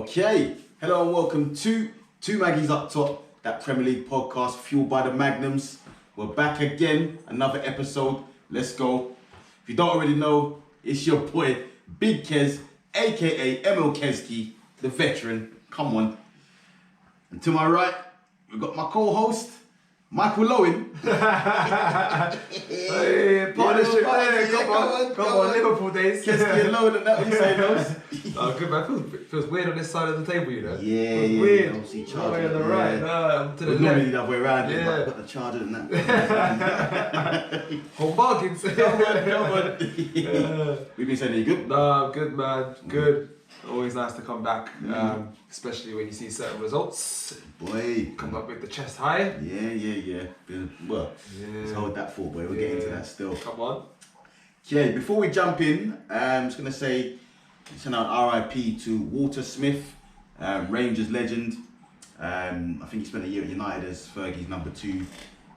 Okay, hello and welcome to Two Maggies Up Top, that Premier League podcast fueled by the Magnums. We're back again, another episode. Let's go. If you don't already know, it's your boy Big Kez, aka Emil Kesky, the veteran. Come on. And to my right, we've got my co-host, Michael Lowen. Hey, partnership. Come on, Liverpool days. Kesky and Lowen and that, what you say, those? Oh, good man. Feels weird on this side of the table, you know. Yeah, weird. Obviously, All the way on the right. No, I'm to the normally left. the other way around, Yeah. but I've got the charger and that. Whole bargains. Come on. We've been saying, are you good? No, good man. Good. Always nice to come back, especially when you see certain results. Boy. Come up with the chest high. Yeah. Well, let's hold that thought, boy. We'll get into that still. Come on. Okay, before we jump in, I'm just going to say, send out RIP to Walter Smith, Rangers legend. I think he spent a year at United as Fergie's number 2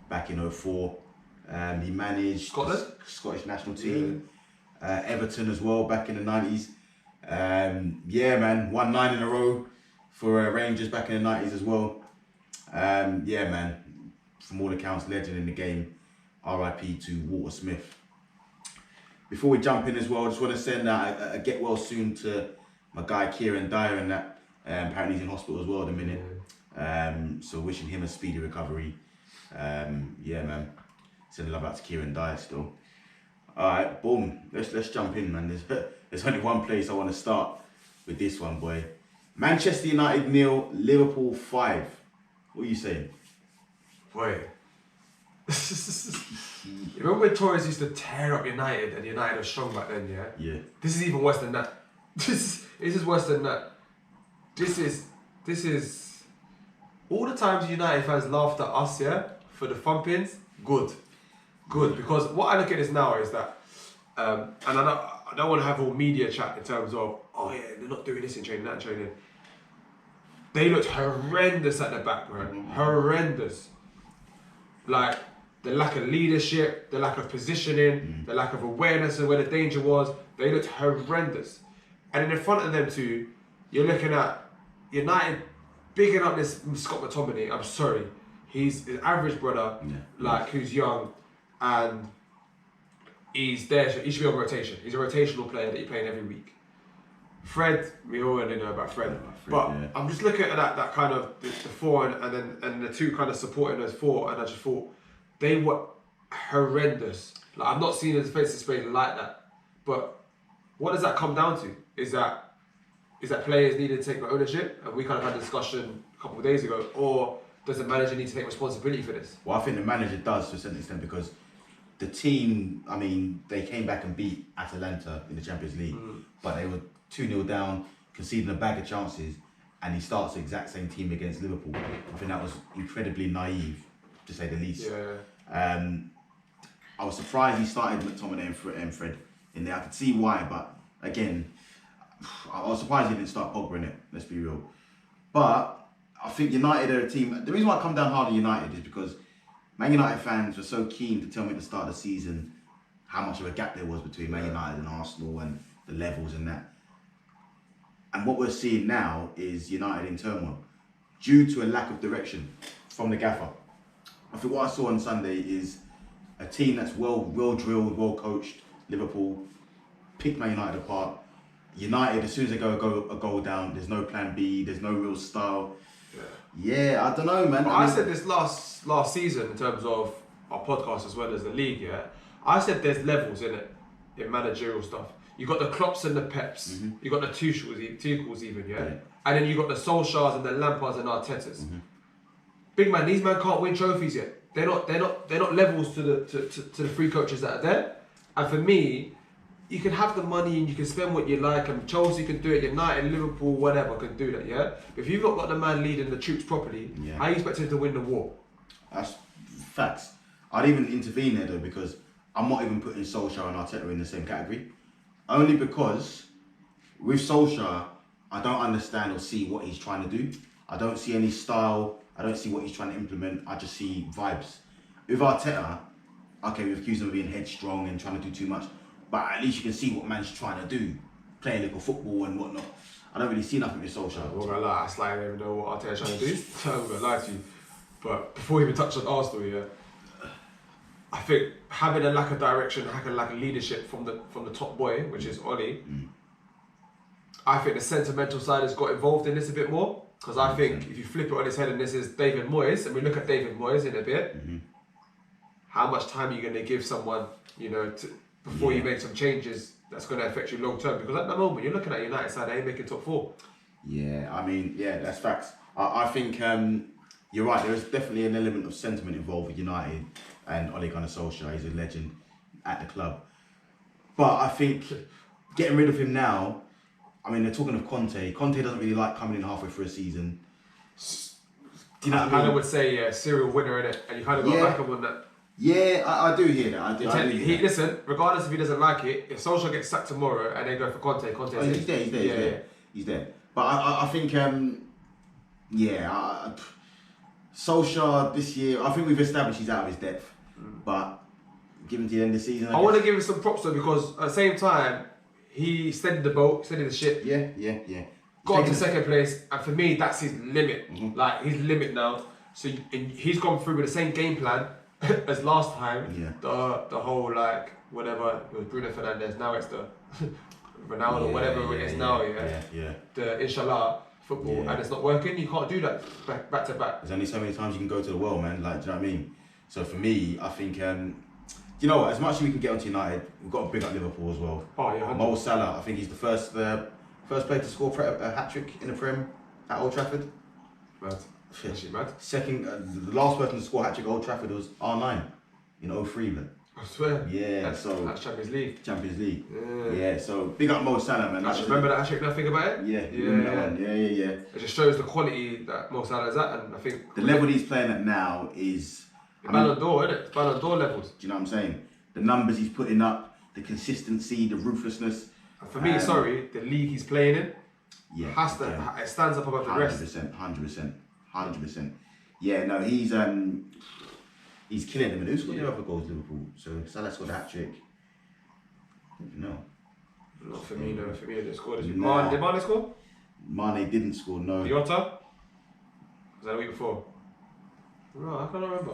back in 2004. He managed Scotland? the Scottish national team, Everton as well back in the 90s. Yeah, man, won 9 in a row for Rangers back in the 90s as well. Yeah, man, from all accounts, legend in the game. RIP to Walter Smith. Before we jump in as well, I just want to send out a get well soon to my guy Kieran Dyer and that. Apparently he's in hospital as well at the minute. So wishing him a speedy recovery. Yeah, man. Sending love out to Kieran Dyer still. Alright, boom. Let's jump in, man. There's only one place I want to start with this one, boy. Manchester United 0, Liverpool 5. What are you saying? Boy. Remember when Torres used to tear up United and United was strong back then, yeah? Yeah. This is even worse than that. This is worse than that. This is all the times United fans laughed at us, yeah, for the thumpings. Good, because what I look at this now is that, and I don't want to have all media chat in terms of, oh yeah, they're not doing this in training, that in training. They looked horrendous at the back, bro. Horrendous. Like the lack of leadership, the lack of positioning, the lack of awareness of where the danger was. They looked horrendous. And in front of them two, you're looking at United bigging up this Scott McTominay. I'm sorry, he's an average brother, like who's young, and he's there. He should be on rotation. He's a rotational player that you're playing every week. Fred, we already know about Fred, but I'm just looking at that kind of the 4 and the 2 kind of supporting those 4, and I just thought they were horrendous. Like I've not seen a defensive space like that. But what does that come down to? Is that players needed to take ownership, and we kind of had a discussion a couple of days ago, or does the manager need to take responsibility for this? Well, I think the manager does to a certain extent because the team, I mean, they came back and beat Atalanta in the Champions League, but they were 2-0 down, conceding a bag of chances, and he starts the exact same team against Liverpool. I think that was incredibly naive, to say the least. Yeah. I was surprised he started McTominay and Fred in there. I could see why, but again, I was surprised he didn't start Pogba in it, let's be real. But I think United are a team. The reason why I come down hard on United is because Man United fans were so keen to tell me at the start of the season how much of a gap there was between Man United and Arsenal and the levels and that. And what we're seeing now is United in turmoil due to a lack of direction from the gaffer. I think what I saw on Sunday is a team that's well drilled, well coached. Liverpool picked Man United apart. United, as soon as they go a goal down, there's no plan B, there's no real style. Yeah, I don't know, man. Well, I said this last season in terms of our podcast as well as the league, yeah. I said there's levels in it, in managerial stuff. You got the Klopps and the Peps. You got the Tuchels even, yeah? And then you got the Solskjaers and the Lampards and Artetas. Big man, these men can't win trophies yet. They're not levels to the 3 coaches that are there. And for me, you can have the money and you can spend what you like, and Chelsea can do it, United, Liverpool, whatever can do that, yeah? But if you've not got the man leading the troops properly, how you expect him to win the war? That's facts. I'd even intervene there though, because I'm not even putting Solskjaer and Arteta in the same category. Only because with Solskjaer, I don't understand or see what he's trying to do. I don't see any style. I don't see what he's trying to implement. I just see vibes. With Arteta, okay, we've accused him of being headstrong and trying to do too much, but at least you can see what man's trying to do, playing little football and whatnot. I don't really see nothing with Solskjaer. I'm not gonna lie, I slightly don't even know what Arteta's trying to do. I'm gonna lie to you. But before we even touch on Arsenal, yeah, I think having a lack of direction, having a lack of leadership from the top boy, which is Ole, I think the sentimental side has got involved in this a bit more. Because I think if you flip it on his head and this is David Moyes, and we look at David Moyes in a bit, how much time are you going to give someone, you know, before you make some changes that's going to affect you long term? Because at the moment, you're looking at United side, they ain't making top 4. Yeah, I mean, yeah, that's facts. I think you're right, there is definitely an element of sentiment involved with United and Ole Gunnar Solskjaer. He's a legend at the club. But I think getting rid of him now, I mean, they're talking of Conte. Conte doesn't really like coming in halfway through a season. Do you know what I mean? kind of would say, yeah, serial winner in it, and you kind of got to back him on that. Yeah, I do hear that. I do hear that. Listen, regardless if he doesn't like it, if Solskjaer gets sacked tomorrow and they go for Conte, He's there. He's there. But I think, Solskjaer this year, I think we've established he's out of his depth. But given to the end of the season, I want to give him some props though, because at the same time, he steadied the boat, steadied the ship. Yeah. Got to second place, and for me, that's his limit. Like, his limit now. So he's gone through with the same game plan as last time. Yeah. The whole, like, whatever, it was Bruno Fernandes, now it's the Ronaldo, whatever it is now, yeah. The Inshallah football, and it's not working. You can't do that back to back. There's only so many times you can go to the well, man. Like, do you know what I mean? So for me, I think, you know what? As much as we can get onto United, we've got to big up Liverpool as well. Oh yeah. Mo Salah, I think he's the first player to score a hat trick in the Prem at Old Trafford. Mad. Actually mad. Second, the last person to score a hat trick at Old Trafford was R9 in 03, man. I swear. Yeah, that's Champions League. Champions League. Yeah, so big up Mo Salah, man. Remember that hat trick? Now think about it. Yeah. Yeah. It just shows the quality that Mo Salah's at, and I think the level he's playing at now is. Ballon d'Or, isn't it? Ballon d'Or levels. Do you know what I'm saying? The numbers he's putting up, the consistency, the ruthlessness. And for me, the league he's playing in, it stands up above the rest. 100%. Yeah, no, he's killing them. And who scored the other goals, Liverpool? So Salah scored a hat trick. No. Not for me, no. For me, they scored. Did Nah. Mane score? Mane didn't score, no. Jota? Was that a week before? No, I can't remember.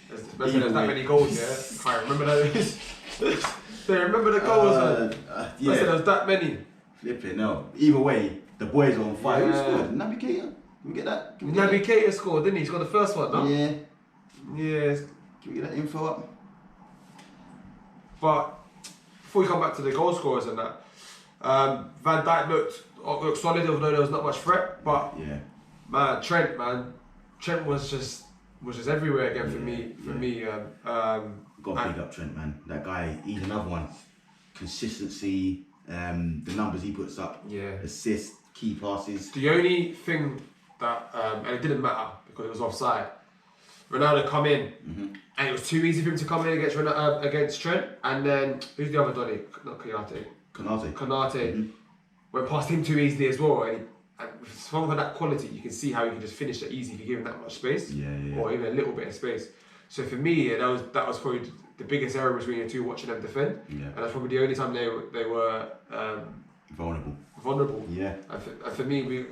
There's that many goals, yeah? I can't remember that. They remember the goals, yeah. There's that many. Flipping, no. Either way, the boys are on fire. Yeah. Who scored? Naby Keita? Can we get that? Naby Keita scored, didn't he? He scored the first one, no? Yeah. Yeah. Can we get that info up? But before we come back to the goal scorers and that, Van Dijk looked solid, although there was not much threat. But man, Trent was just everywhere again for me. Got to big up Trent, man. That guy, he's another one. Consistency, the numbers he puts up, assists, key passes. The only thing that, and it didn't matter because it was offside. Ronaldo come in, and it was too easy for him to come in against Trent. And then who's the other Donny? Not Konate. Went past him too easily as well. And with someone of that quality, you can see how he can just finish it easy if you give him that much space, or even a little bit of space. So for me, that was probably the biggest error between the two, watching them defend. And that's probably the only time they were vulnerable. Yeah. And for me,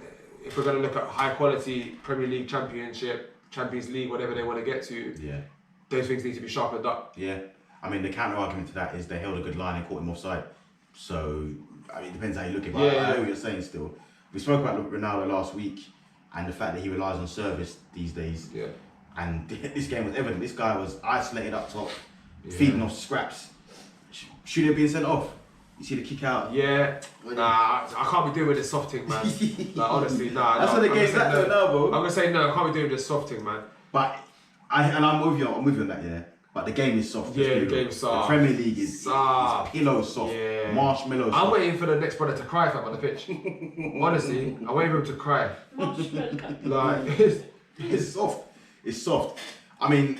if we're going to look at high quality Premier League, Championship, Champions League, whatever they want to get to, those things need to be sharpened up. Yeah. I mean, the counter argument to that is they held a good line and caught him offside. So, I mean, it depends how you look at it. I know what you're saying still. We spoke about Ronaldo last week and the fact that he relies on service these days. Yeah. And this game was evident. This guy was isolated up top, feeding off scraps. Should he have been sent off? You see the kick out? Yeah. Nah, I can't be doing this soft thing, man. Like, honestly, nah. That's what the game's at though, bro. I'm gonna say no. I can't be doing this soft thing, man. But I'm with you on that, yeah. But the game is soft. Yeah, the game's soft. The Premier League is pillow soft. Yeah. Marshmallow soft. I'm waiting for the next brother to cry if I'm on the pitch. Honestly, I'm waiting for him to cry. Like, it's soft. It's soft. I mean,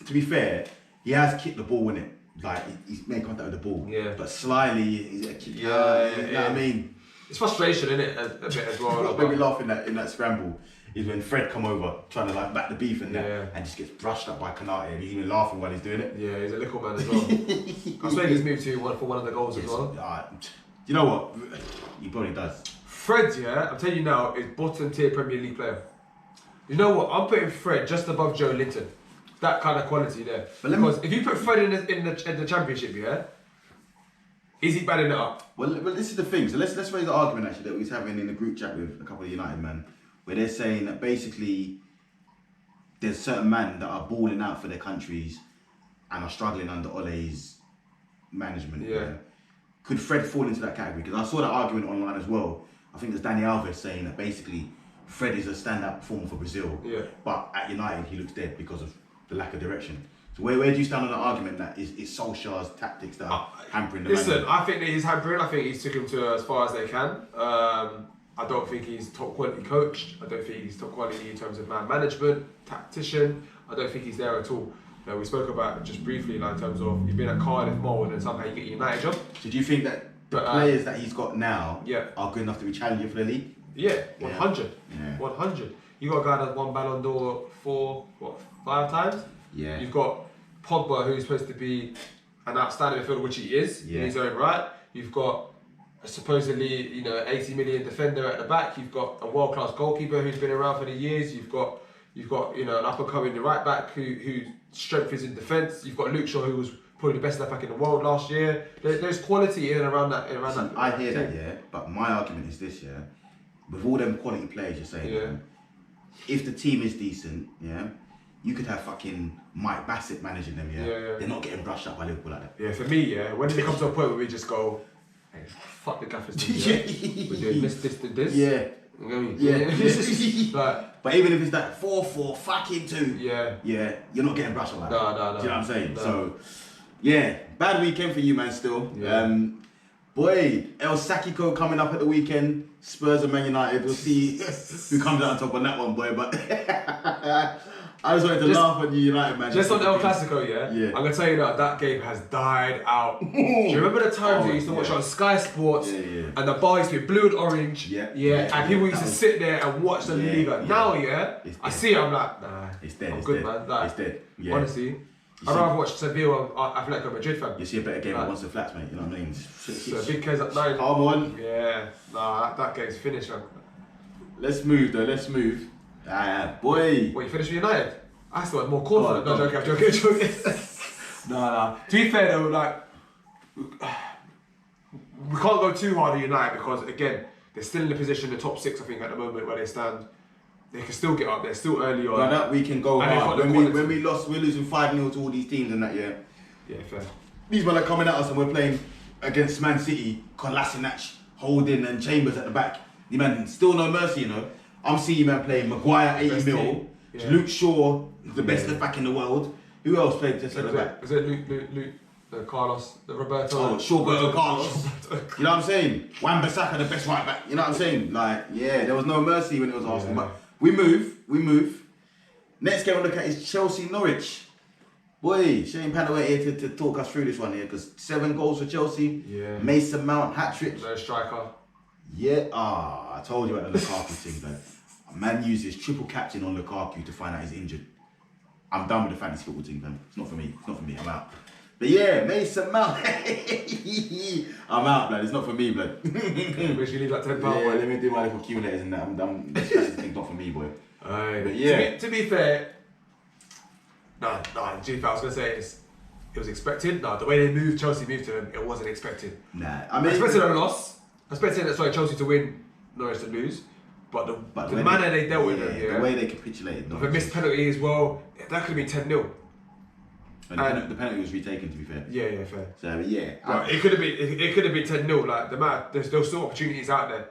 to be fair, he has kicked the ball in it. Like, he's made contact with the ball. Yeah. But slyly, he's a kick. You know what I mean? It's frustration, isn't it? A bit as well. What made me laugh in that scramble is when Fred come over trying to like back the beef and that, and just gets brushed up by Konate, and he's even laughing while he's doing it. Yeah, he's a little man as well. I swear he's moved to for one of the goals as well. You know what? He probably does. Fred, yeah, I'm telling you now, is bottom tier Premier League player. You know what? I'm putting Fred just above Joe Linton. That kind of quality there. Because if you put Fred in the Championship, yeah, is he batting it up? Well, this is the thing. So let's raise the argument actually that we was having in the group chat with a couple of United men, where they're saying that basically there's certain men that are balling out for their countries and are struggling under Ole's management. Yeah. Could Fred fall into that category? Because I saw that argument online as well. I think there's Danny Alves saying that basically Fred is a standout performer for Brazil, but at United he looks dead because of the lack of direction. So where do you stand on the argument that it's Solskjaer's tactics that are hampering the Listen, I think that he's hampering. I think he's took him to as far as they can. I don't think he's top quality coach. I don't think he's top quality in terms of man management, tactician. I don't think he's there at all. You know, we spoke about it just briefly, like in terms of you've been at Cardiff mould and somehow you get a United job. So do you think that the players that he's got now are good enough to be challenging for the league? Yeah, 100. Yeah. 100. You got a guy that's won Ballon d'Or 5 times? Yeah. You've got Pogba, who's supposed to be an outstanding midfielder, which he is in his own right. You've got a supposedly 80 million defender at the back. You've got a world-class goalkeeper who's been around for the years. You've got an up-and-coming right back whose strength is in defence. You've got Luke Shaw, who was probably the best left back in the world last year. There's quality in and around that. I hear that, yeah. But my argument is this, yeah. With all them quality players you're saying, if the team is decent, you could have fucking Mike Bassett managing them, They're not getting brushed up by Liverpool like that. Yeah, for me, when it comes to a point where we just go, hey, fuck the gaffers team, we're doing this. Yeah. You know what I mean? But even if it's that 4-4 fucking 2, you're not getting brushed up like that. No. Do you know what I'm saying? No. So, bad weekend for you, man, still. Yeah. Boy, El Sakiko coming up at the weekend. Spurs and Man United. We'll see who comes out on top on that one, boy. But I just wanted to laugh at you, United, man. Just on El Clasico, I'm going to tell you that game has died out. Do you remember the times we used to watch on Sky Sports and the bar used to be blue and orange? And people used to sit there and watch the Liga. Now, I see it, I'm like, nah, it's dead. I'm it's good, dead. man. Like, It's dead. Yeah. Honestly. I'd rather watch Sevilla and Atletico Madrid, fam. You see a better game once the flats, mate. You know what I mean? So big case at 9. Calm on. Yeah. Nah, that game's finished, man. Let's move, though. Let's move. Boy. What, you finished with United? I still had more confident. No, I'm joking. Nah. To be fair, though, like, we can't go too hard at United because, again, they're still in the position, the top 6, I think, at the moment where they stand. They can still get up. They're still early on. But that we can go hard. When we lost, we're losing 5-0 to all these teams and that, Yeah, fair. These men are coming at us and we're playing against Man City, Kolasinac, Holding and Chambers at the back. The man, still no mercy, you know. I'm seeing you man playing Maguire 80 mil, Luke Shaw, the best left back in the world. Who else played just at the back? Was it Luke, Carlos, the Roberto? Oh, Shawberto Carlos. You know what I'm saying? Wan-Bissaka, the best right back. You know what I'm saying? Like, there was no mercy when it was Arsenal. But we move. Next game we'll look at is Chelsea-Norwich. Boy, Shane Panaway here to talk us through this one here because 7 goals for Chelsea. Yeah. Mason Mount, hat-trick. No striker. Yeah, I told you about the Lukaku thing though. A man uses triple captain on Lukaku to find out he's injured. I'm done with the fantasy football team, man. It's not for me. I'm out. But yeah, Mason Mount. I'm out, blood. It's not for me, blood. Wish you leave that £10. Yeah, let me do my little Q&A's and that. I'm done. This fantasy thing's not for me, boy. But yeah. To be fair, no, I was going to say it was expected. No, the way Chelsea moved to them, it wasn't expected. Nah, I expected a loss. I expected Chelsea to win, Norwich to lose. But the manner they dealt with them, the way they capitulated. The missed penalty as well, that could have been 10-0. And the penalty was retaken, to be fair. Yeah, fair. So yeah, it could have been 10-0. Like there's still opportunities out there,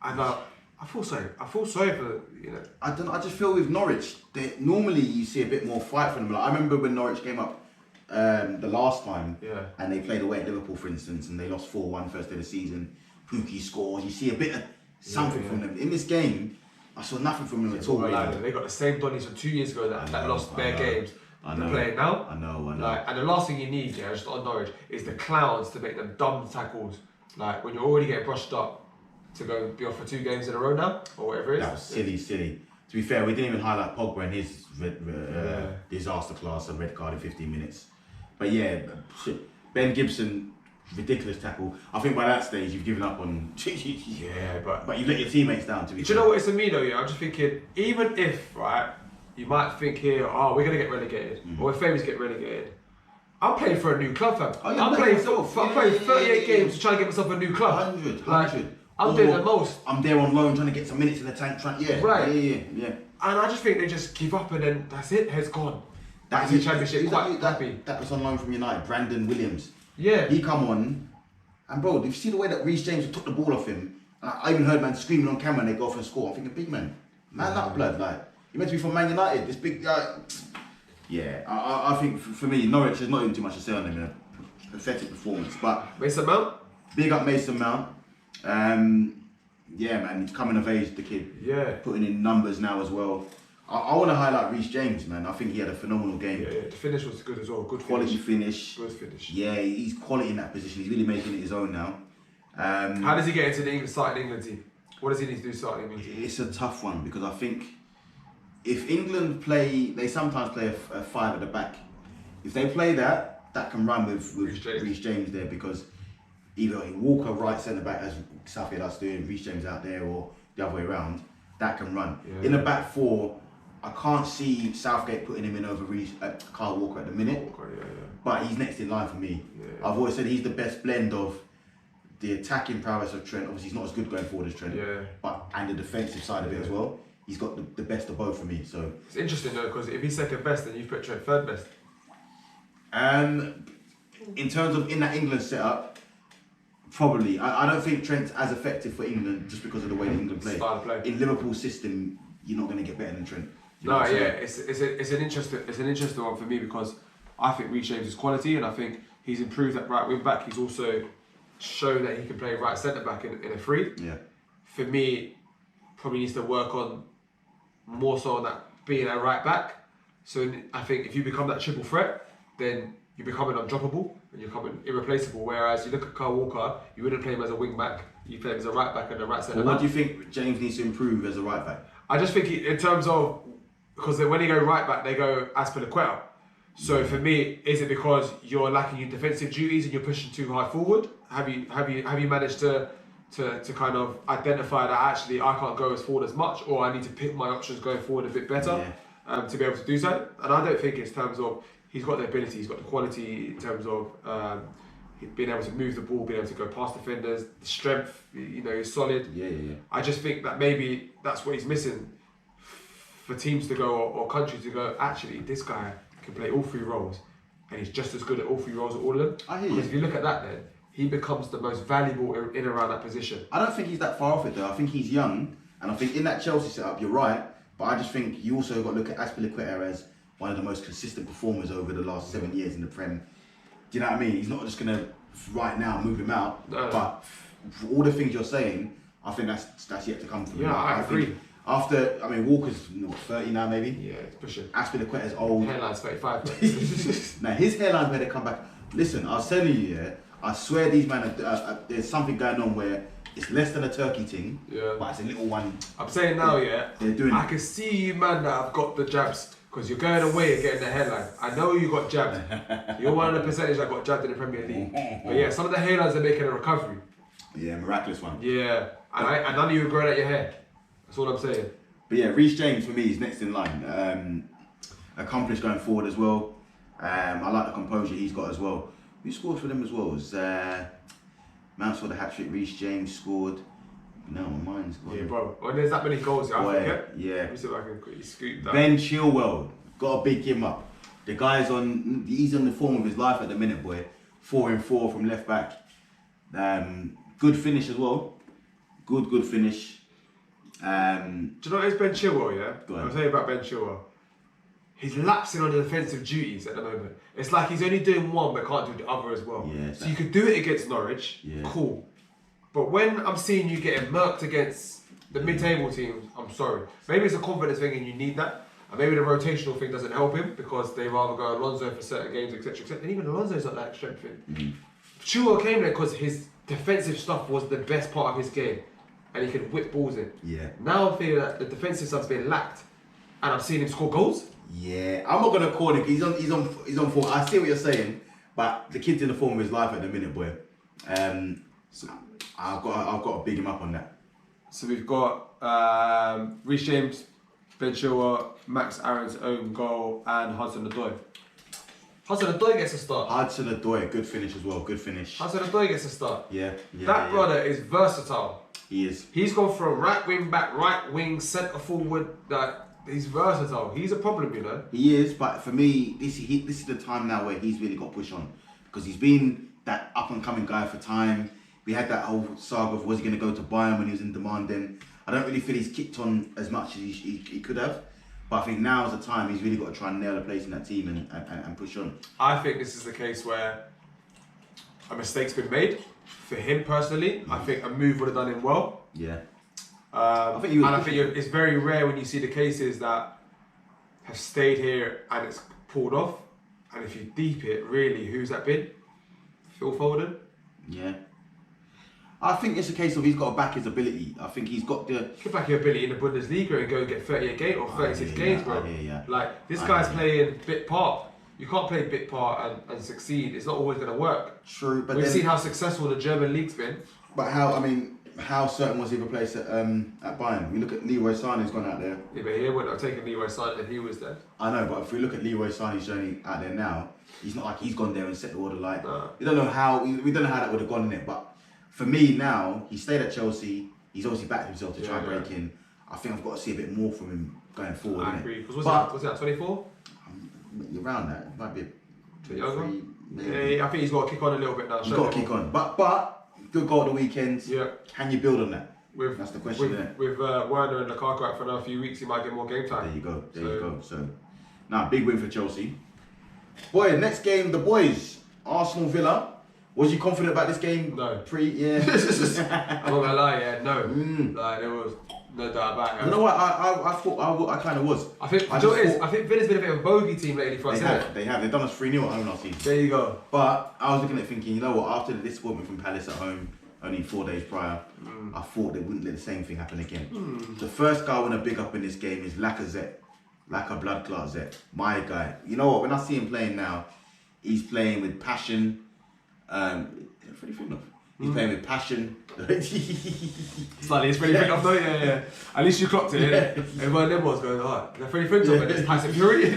and I feel sorry for I just feel with Norwich, normally you see a bit more fight from them. Like I remember when Norwich came up the last time, and they played away at Liverpool, for instance, and they lost 4-1 first day of the season. Pookie scores. You see a bit of something from them. In this game, I saw nothing from them at all. They got the same Donnies from 2 years ago that lost bare games. They're playing now. I know. Like, and the last thing you need, just on Norwich, is the clowns to make them dumb tackles. Like when you're already getting brushed up to go be off for 2 games in a row now, or whatever it is. That was silly. To be fair, we didn't even highlight Pogba and his disaster class, a red card in 15 minutes. But yeah, Ben Gibson ridiculous tackle. I think by that stage you've given up on. Yeah, but you let your teammates down. To be do you know what it's to me though? Yeah, I'm just thinking, even if right, you might think here, oh, we're gonna get relegated, or we're famous to get relegated. I'm playing for a new club, fam. Oh, yeah, I'm playing 38 games to try and get myself a new club. 100. I'm doing the most. I'm there on loan trying to get some minutes in the tank. Right. Yeah. And I just think they just give up and then that's it. Head's gone. That's the championship. Quite happy. That was on loan from United. Brandon Williams. Yeah. He come on, and bro, you see the way that Reece James took the ball off him. I even heard man screaming on camera and they go off and score. I'm thinking, big man up blood. Like you meant to be from Man United. This big guy. Yeah, I think for me, Norwich, there's not even too much to say on them. A pathetic performance, but Mason Mount. Big up Mason Mount. Yeah, man, he's coming of age, the kid. Yeah. Putting in numbers now as well. I want to highlight Reece James, man. I think he had a phenomenal game. Yeah, the finish was good as well. Good quality finish. Good finish. Yeah, he's quality in that position. He's really making it his own now. How does he get into the starting England team? What does he need to do starting England team? It's a tough one because I think if England play, they sometimes play a five at the back. If they play that can run with Reece James there because either Walker right centre back as Southgate us doing, Reece James out there, or the other way around, that can run. Yeah. In the back four, I can't see Southgate putting him in over Kyle Walker at the minute. But he's next in line for me. Yeah. I've always said he's the best blend of the attacking prowess of Trent. Obviously, he's not as good going forward as Trent, and the defensive side of it as well. He's got the best of both for me. So it's interesting though, because if he's second best, then you've put Trent third best. In terms of in that England setup, probably. I don't think Trent's as effective for England just because of the way that England play. Style of play. In Liverpool's system, you're not going to get better than Trent. It's an interesting one for me because I think Reece James is quality and I think he's improved at right wing back. He's also shown that he can play right centre back in a free. Yeah. For me, probably needs to work on more so on that being a right back. So I think if you become that triple threat, then you're becoming undroppable and you're becoming irreplaceable. Whereas you look at Kyle Walker, you wouldn't play him as a wing back. You play him as a right back and a right centre back. What do you think James needs to improve as a right back? I just think in terms of, because when they go right back, they go Azpilicueta. So for me, is it because you're lacking in defensive duties and you're pushing too high forward? Have you managed to kind of identify that actually I can't go as forward as much, or I need to pick my options going forward a bit better to be able to do so? And I don't think it's in terms of he's got the ability, he's got the quality in terms of being able to move the ball, being able to go past defenders, the strength. He's solid. Yeah. I just think that maybe that's what he's missing for teams to go or countries to go. Actually, this guy can play all three roles, and he's just as good at all three roles at all of them. I hear you. Because if you look at that, then he becomes the most valuable in and around that position. I don't think he's that far off it though. I think he's young, and I think in that Chelsea setup, you're right. But I just think you also got to look at Azpilicueta as one of the most consistent performers over the last 7 years in the Prem. Do you know what I mean? He's not just going to right now move him out, but for all the things you're saying, I think that's yet to come from him. I agree. Walker's 30 now maybe. Yeah, it's pushing. Azpilicueta's old. Hairline's 35. Now his hairline's better come back. Listen, I was telling you, I swear these men there's something going on where it's less than a turkey thing, but it's a little one. I'm saying now, they're doing I can see you, man, that have got the jabs. Because you're going away and getting the hairline. I know you got jabbed. You're one of the percentage that got jabbed in the Premier League. But yeah, some of the hairlines are making a recovery. Yeah, miraculous one. Yeah, and none of you are growing out your hair. That's all I'm saying. But yeah, Reece James for me is next in line. Accomplished going forward as well. I like the composure he's got as well. Who scored for them as well? It was Mount scored a hat-trick, Reece James scored. No, my mind's gone. Yeah, bro. When there's that many goals, I forget. Yeah. Let me see if I can quickly scoop that. Ben Chilwell, got to big him up. The guy's he's on the form of his life at the minute, boy. 4 and 4 from left back. Good finish as well. Good finish. Do you know what is Ben Chilwell, yeah? I'll tell you about Ben Chilwell. He's lapsing on the defensive duties at the moment. It's like he's only doing one but can't do the other as well. Yeah, so you could do it against Norwich, cool. But when I'm seeing you getting murked against the mid-table teams, I'm sorry. Maybe it's a confidence thing and you need that. And maybe the rotational thing doesn't help him because they rather go Alonso for certain games, etc. And even Alonso's not that strengthened. Chilwell came there because his defensive stuff was the best part of his game. And he could whip balls in. Yeah. Now I'm feeling that the defensive stuff's been lacked. And I'm seeing him score goals. Yeah. I'm not going to call him. He's on form. I see what you're saying. But the kid's in the form of his life at the minute, boy. So I've got to big him up on that. So we've got Reece James, Ben Chilwell, Max Aaron's own goal, and Hudson-Odoi. Hudson-Odoi gets a start. Hudson-Odoi, good finish as well. Good finish. Hudson-Odoi gets a start. Yeah. That brother is versatile. He is. He's gone from right wing back, right wing, centre forward. He's versatile. He's a problem, you know. He is, but for me, this is the time now where he's really got to push on, because he's been that up and coming guy for time. We had that whole saga of was he going to go to Bayern when he was in demand. Then I don't really feel he's kicked on as much as he could have. But I think now's the time he's really got to try and nail a place in that team and push on. I think this is the case where a mistake's been made. For him personally, I think a move would have done him well. Yeah. I think it's very rare when you see the cases that have stayed here and it's pulled off. And if you deep it, really, who's that been? Phil Foden? Yeah. I think it's a case of he's got to back his ability. I think he's got the... Get back your ability in the Bundesliga and go and get 38 games or 36 games, bro. Like, this guy's playing bit part. You can't play bit part and succeed. It's not always going to work. True, but we've seen how successful the German league's been. But how certain was he of a place at Bayern? We look at Leroy Sané's gone out there. Yeah, but he wouldn't have taken Leroy Sané if he was there. I know, but if we look at Leroy Sané's journey out there now, he's not like he's gone there and set the order light. Nah. We don't know how that would have gone in it, but for me now, he stayed at Chelsea. He's obviously backed himself to try and break in. I think I've got to see a bit more from him going forward. I agree. Because was that 24? Around that, it might be 23. Yeah, I think he's got to kick on a little bit now. He's got to kick on, but good goal at the weekend. Yeah. Can you build on that? That's the question, isn't it? With Werner and Lukaku out for another few weeks, he might get more game time. There you go. There you go. So, now big win for Chelsea. Boy, next game, the boys, Arsenal Villa. Was you confident about this game? No. Yeah. I'm not gonna lie, yeah, no. Like there was no doubt about it. You know what? I thought I kind of was. I think Villa's been a bit of a bogey team lately for us. They have. They've done us 3-0 at home last season. There you go. But I was looking at thinking, you know what? After the disappointment from Palace at home, only 4 days prior, I thought they wouldn't let the same thing happen again. The first guy I want to big up in this game is Lacazette. Lacazette, blood clot Zet. My guy. You know what? When I see him playing now, he's playing with passion. He's playing with passion. Slightly, it's Freddie Frintoff though, yeah. At least you clocked it, innit? Everyone then was going, alright, they're Freddie Frintoff and it's passive fury.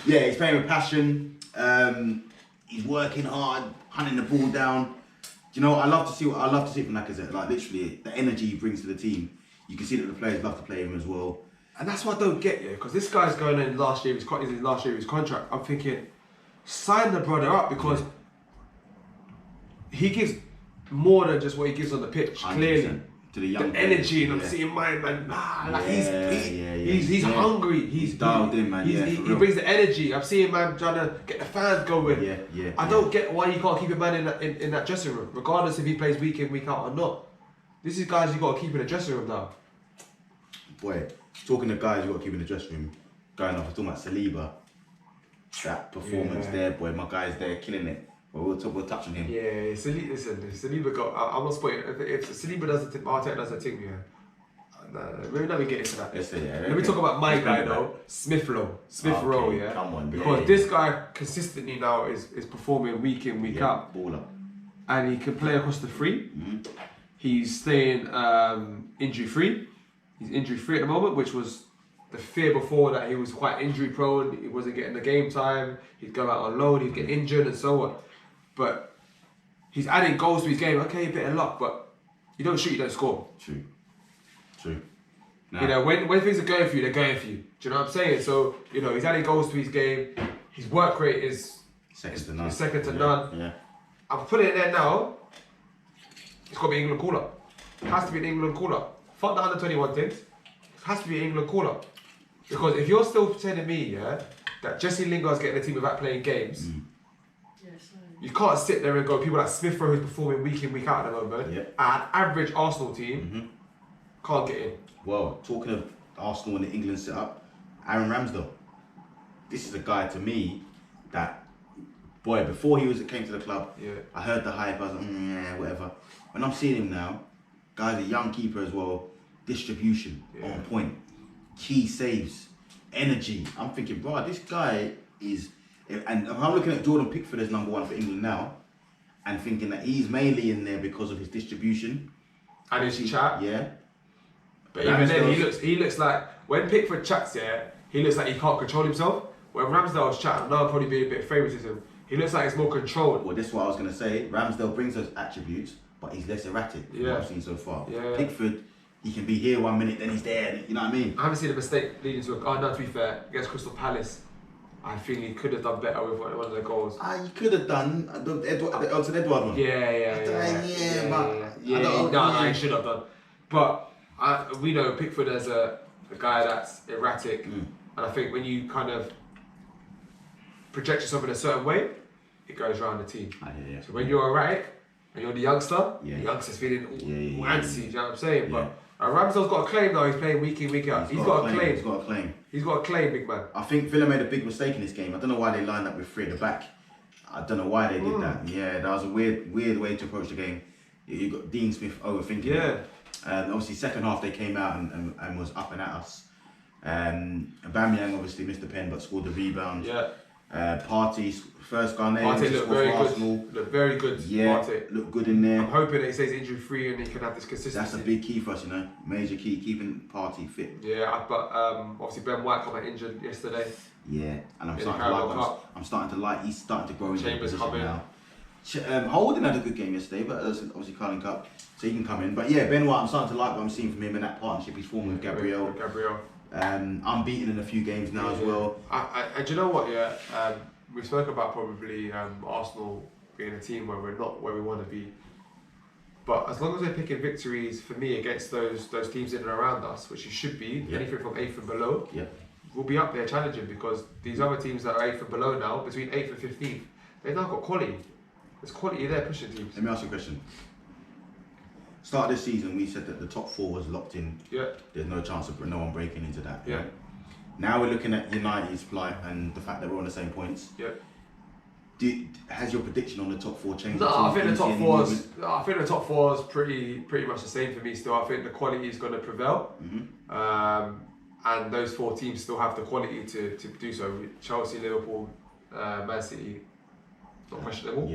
Yeah, he's playing with passion. He's working hard, hunting the ball down. Do you know what? I love to see from Lacazette. Like literally, the energy he brings to the team. You can see that the players love to play him as well. And that's what I don't get, because this guy's going in last year, his last year of his contract. I'm thinking, sign the brother up, because he gives more than just what he gives on the pitch. Clearly, to the young energy, and I'm seeing my man. He's hungry. He's dialed in, man. He brings the energy. I'm seeing man trying to get the fans going. I don't get why you can't keep a man in that dressing room, regardless if he plays week in, week out or not. This is guys you got to keep in the dressing room now. Boy, talking to guys you got to keep in the dressing room. Going off, I was talking about Saliba. That performance there, boy. My guy's there killing it. But we'll touch on him. Yeah, Saliba got. I'm not spoiling. If Saliba does the thing, Arteta does the thing, maybe let me get into that. Let me talk about my guy though, Smith Rowe, yeah. Come on, because this guy consistently now is performing week in, week out. Baller. And he can play across the three. He's staying injury free. He's injury free at the moment, which was the fear before that he was quite injury prone. He wasn't getting the game time. He'd go out on loan. He'd get injured and so on. But he's adding goals to his game. Okay, a bit of luck, but you don't shoot, you don't score. True. Nah. You know, when things are going for you, they're going for you. Do you know what I'm saying? So, you know, he's adding goals to his game. His work rate is second to none. Yeah. I'm putting it there now. It's got to be England call-up. It has to be an England call-up. Fuck the under 21 things. It has to be an England call-up. Because if you're still telling me, that Jesse Lingard's getting the team without playing games, you can't sit there and go, people like Smith Rowe, who's performing week in, week out at the moment, an average Arsenal team can't get in. Well, talking of Arsenal and the England setup, Aaron Ramsdale. This is a guy to me that, boy, before he came to the club, I heard the hype, I was like, whatever. When I'm seeing him now, guy's a young keeper as well, distribution on point, key saves, energy. I'm thinking, bro, this guy is, and I'm looking at Jordan Pickford as number one for England now, and thinking that he's mainly in there because of his distribution. And his chat. Yeah. But even then, he looks like, when Pickford chats, he looks like he can't control himself. When Ramsdale's chat, now probably be a bit of favouritism. He looks like it's more controlled. Well, this is what I was going to say. Ramsdale brings those attributes, but he's less erratic from what I've seen so far. Yeah. Pickford, he can be here 1 minute, then he's there. You know what I mean? I haven't seen a mistake leading to to be fair, against Crystal Palace, I think he could have done better with one of the goals. You could have done the Edward one. Yeah, he should have done. But we know Pickford as a guy that's erratic, and I think when you kind of project yourself in a certain way, it goes around the team. So when you're erratic and you're the youngster, the youngster's feeling all antsy, do you know what I'm saying? But Ramsdale's got a claim now, he's playing week in, week out. He's got a claim. He's got a claim, big man. I think Villa made a big mistake in this game. I don't know why they lined up with 3 at the back. I don't know why they did that. Yeah, that was a weird way to approach the game. You got Dean Smith overthinking it. Obviously, second half they came out and was up and at us. Aubameyang obviously missed the pen but scored the rebound. Partey's first Ghanaian Partey looked very Arsenal. good. Looked very good. Yeah, Partey looked good in there. I'm hoping that he stays injury free and he can have this consistency. That's a big key for us, you know. Major key, keeping Partey fit. Yeah, but obviously Ben White got injured yesterday. Yeah, and I'm starting to like. I'm starting to like. He's starting to grow into the position now. Holden had a good game yesterday, but obviously Carling Cup, so he can come in. But yeah, Ben White, I'm starting to like what I'm seeing from him in that partnership he's forming with Gabriel. Unbeaten in a few games now as well. And do you know what? We spoke about probably Arsenal being a team where we're not where we want to be. But as long as we're picking victories for me against those teams in and around us, which you should be, anything from 8th and below, we'll be up there challenging, because these other teams that are 8th and below now, between 8th and 15th, they've now got quality. There's quality there pushing teams. Let me ask you a question. Start of this season, we said that the top 4 was locked in. There's no chance of no one breaking into that. Right? Now we're looking at United's plight and the fact that we're on the same points. Has your prediction on the top 4 changed? No, I think the top four is pretty much the same for me still. I think the quality is going to prevail, and those 4 teams still have the quality to do so. Chelsea, Liverpool, Man City, not questionable.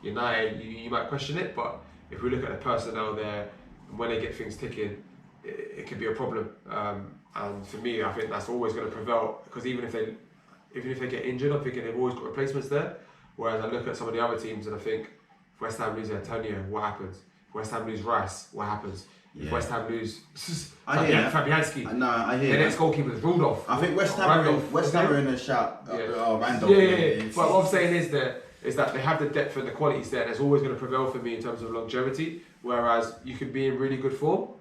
United, you might question it, but if we look at the personnel there, when they get things ticking, it could be a problem. And for me, I think that's always going to prevail, because even if they get injured, I'm thinking they've always got replacements there. Whereas I look at some of the other teams and I think, if West Ham lose Antonio, what happens? If West Ham lose Rice, what happens? If West Ham lose Fabianski, I hear their next goalkeeper is Rudolph. I think West Ham are in a shout. Randolph. But what I'm saying is that they have the depth and the qualities there. That's always going to prevail for me in terms of longevity. Whereas you can be in really good form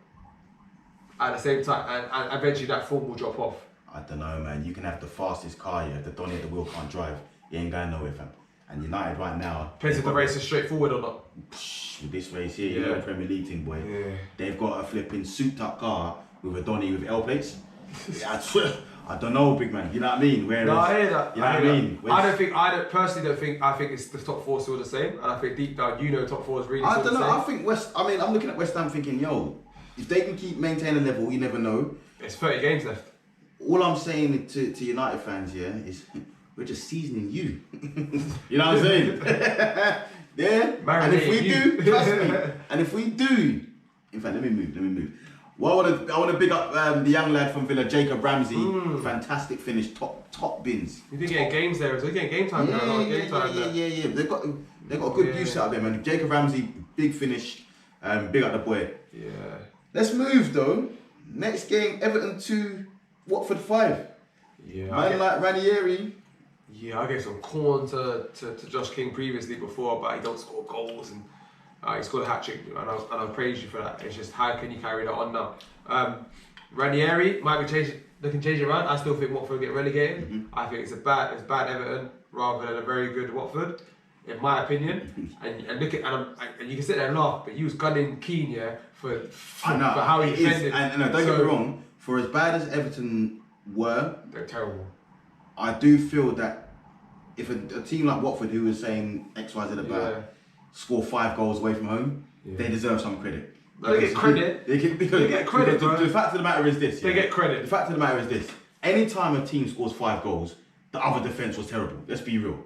at the same time, and eventually that form will drop off. I don't know, man. You can have the fastest car, if the Donny at the wheel can't drive, you ain't going nowhere, fam. And United right now, depends if the race is straighthtforward or not. With this race here, you're a Premier League team, boy. They've got a flipping souped-up car with a Donny with L plates. I don't know, big man. You know what I mean? Whereas, no, I hear that. You know what I mean? I think it's the top 4 still the same, and I think deep down, top 4 is really. I don't know. I think I'm looking at West Ham thinking, if they can keep maintaining level, you never know. It's 30 games left. All I'm saying to United fans here is, we're just seasoning you. You know what I'm saying? And if we do, trust me. And if we do, in fact, let me move. Well, I want to big up the young lad from Villa, Jacob Ramsey. Fantastic finish, top bins. You've been getting games there, so you're getting game time now. Yeah. They've got a good use out of them, and Jacob Ramsey, big finish. Big up the boy. Yeah. Let's move though. Next game, Everton 2, Watford 5. Yeah. Man like Ranieri. Yeah, I gave some corn to Josh King previously before, but he don't score goals, and he scored a hat-trick, and I praise you for that. It's just, how can you carry that on now? Ranieri might be looking to change it around. I still think Watford will get relegated. I think it's bad Everton rather than a very good Watford, in my opinion. And look at and you can sit there and laugh, but he was gunning Keane for how he defended. And don't get me wrong. For as bad as Everton were, they're terrible. I do feel that if a team like Watford, who was saying X, Y, Z about, score 5 goals away from home, they deserve some credit. They get credit. They get credit. The fact of the matter is this. They get credit. The fact of the matter is this. Any time a team scores 5 goals, the other defence was terrible. Let's be real.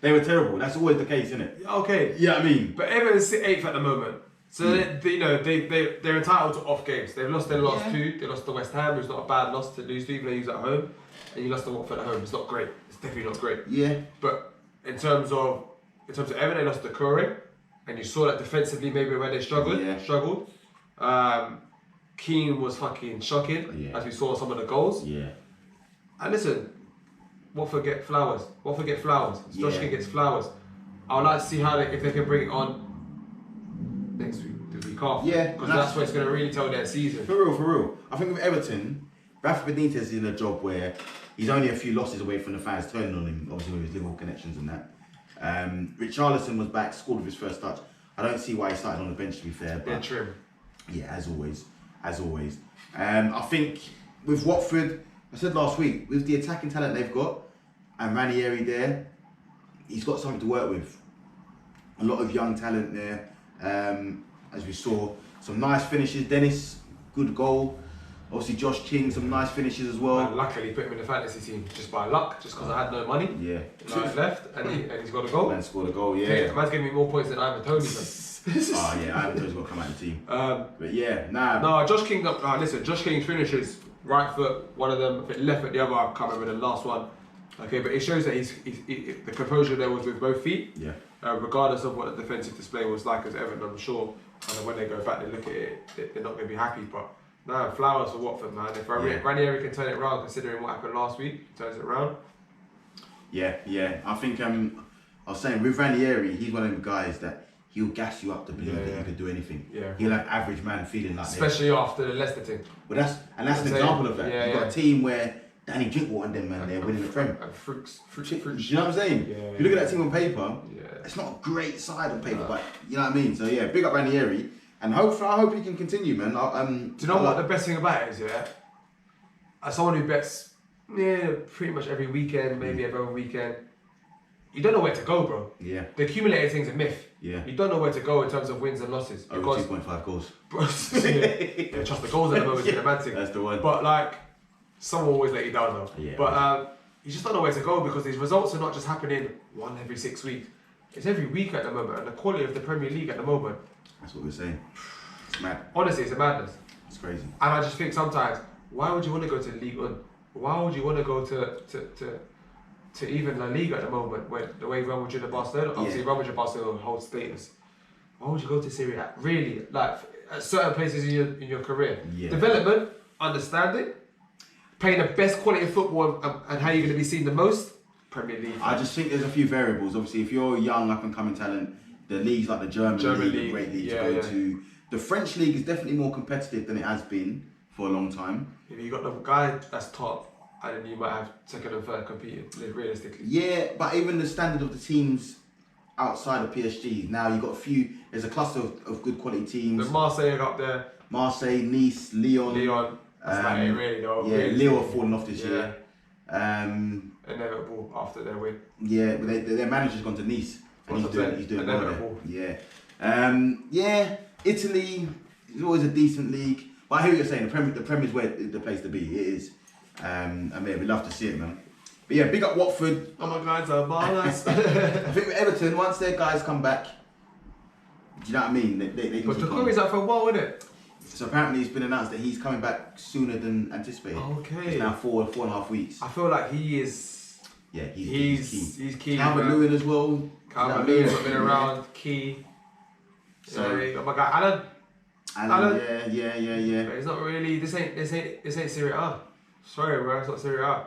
They were terrible. That's always the case, isn't it? Okay. Yeah, I mean. But Everton sit 8th at the moment. So, they're entitled to off games. They've lost their last two. They lost to West Ham, which is not a bad loss to lose to, even though you was at home. And you lost to Watford at home. It's not great. It's definitely not great. Yeah. But in terms of Everton, they lost to Curry. And you saw that defensively, maybe where they struggled. Keane was fucking shocking, as we saw some of the goals. Yeah. And listen, Watford get flowers. Josh King gets flowers. I would like to see if they can bring it on next week, the week after. Yeah. Because that's where it's going to really tell their season. For real. I think with Everton, Rafa Benitez is in a job where he's only a few losses away from the fans turning on him, obviously with his Liverpool connections and that. Richarlison was back, scored with his first touch. I don't see why he started on the bench, to be fair. But trim. Yeah, as always. I think with Watford, I said last week, with the attacking talent they've got, and Ranieri there, he's got something to work with. A lot of young talent there. As we saw, some nice finishes. Dennis, good goal. Obviously, Josh King, some nice finishes as well. And luckily, put him in the fantasy team just by luck, just because I had no money. Yeah. 2 left, and he's got a goal. Man scored a goal, yeah. Okay, man's giving me more points than Ivan Toney. Ivan Toney's got to come out of the team. But yeah, No, Josh King, Josh King's finishes, right foot, one of them, left foot, the other, I can't remember the last one. Okay, but it shows that the composure there was with both feet. Yeah. Regardless of what the defensive display was like as Everton, I'm sure. And when they go back, they look at it, they're not going to be happy. But no, flowers for Watford, man. If Ranieri can turn it around, considering what happened last week, turns it around. Yeah. I think I was saying with Ranieri, he's one of them guys that he'll gas you up to believe that you can do anything. Yeah. He'll have average man feeling like that. Especially after the Leicester thing. But that's an example of that. Yeah, You've got a team where Danny Drinkwater and them, man, they're winning the Prem. And Fruits. Do you know what I'm saying? Yeah, if you look at that team on paper, yeah. it's not a great side on paper, but you know what I mean? So yeah, big up Ranieri. And I hope he can continue, man. Do you know what the best thing about it is, yeah? As someone who bets pretty much every weekend, maybe every other weekend, you don't know where to go, bro. Yeah. The accumulated thing's a myth. Yeah. You don't know where to go in terms of wins and losses. Over 2.5 goals. Bro, trust the goals at the moment is a mad thing. That's the one. But like, someone will always let you down though. Yeah. But you just don't know where to go because these results are not just happening one every 6 weeks. It's every week at the moment, and the quality of the Premier League at the moment. That's what we're saying. It's mad. Honestly, it's a madness. It's crazy. And I just think sometimes, why would you want to go to League One? Why would you want to go to even La Liga at the moment, when the way Real Madrid and Barcelona, obviously Real Madrid and Barcelona hold status. Why would you go to Serie A? Really, like at certain places in your career, development, understanding, playing the best quality of football, and how you're going to be seen the most. Premier League. I just think there's a few variables. Obviously, if you're a young up and coming talent, the leagues like the German league, a great league to go to. The French league is definitely more competitive than it has been for a long time. If you got the guy that's top, and then you might have second and third competing realistically. Yeah, but even the standard of the teams outside of PSG, now you've got a few. There's a cluster of good quality teams. The Marseille up there. Marseille, Nice, Lyon. That's about it, really, though. Yeah, really. Lille have fallen off this year. Inevitable after their win. Yeah, but their manager's gone to Nice. And he's doing well there. Yeah. Italy is always a decent league. But I hear what you're saying, the Premier is where the place to be. It is. And yeah, we'd love to see it, man. But yeah, big up Watford. Oh my guys are ballers. I think with Everton, once their guys come back, do you know what I mean? They but the Curry's out for a while, isn't it? So apparently it's been announced that he's coming back sooner than anticipated. Okay. It's now 4.5 weeks. I feel like he is. Yeah, he's key. key. Calvert-Lewin as well. Calvert-Lewin's not been around. Key. So oh my God, Alan. Yeah. But it's not really. This ain't Serie A. Sorry, bro. It's not Serie A.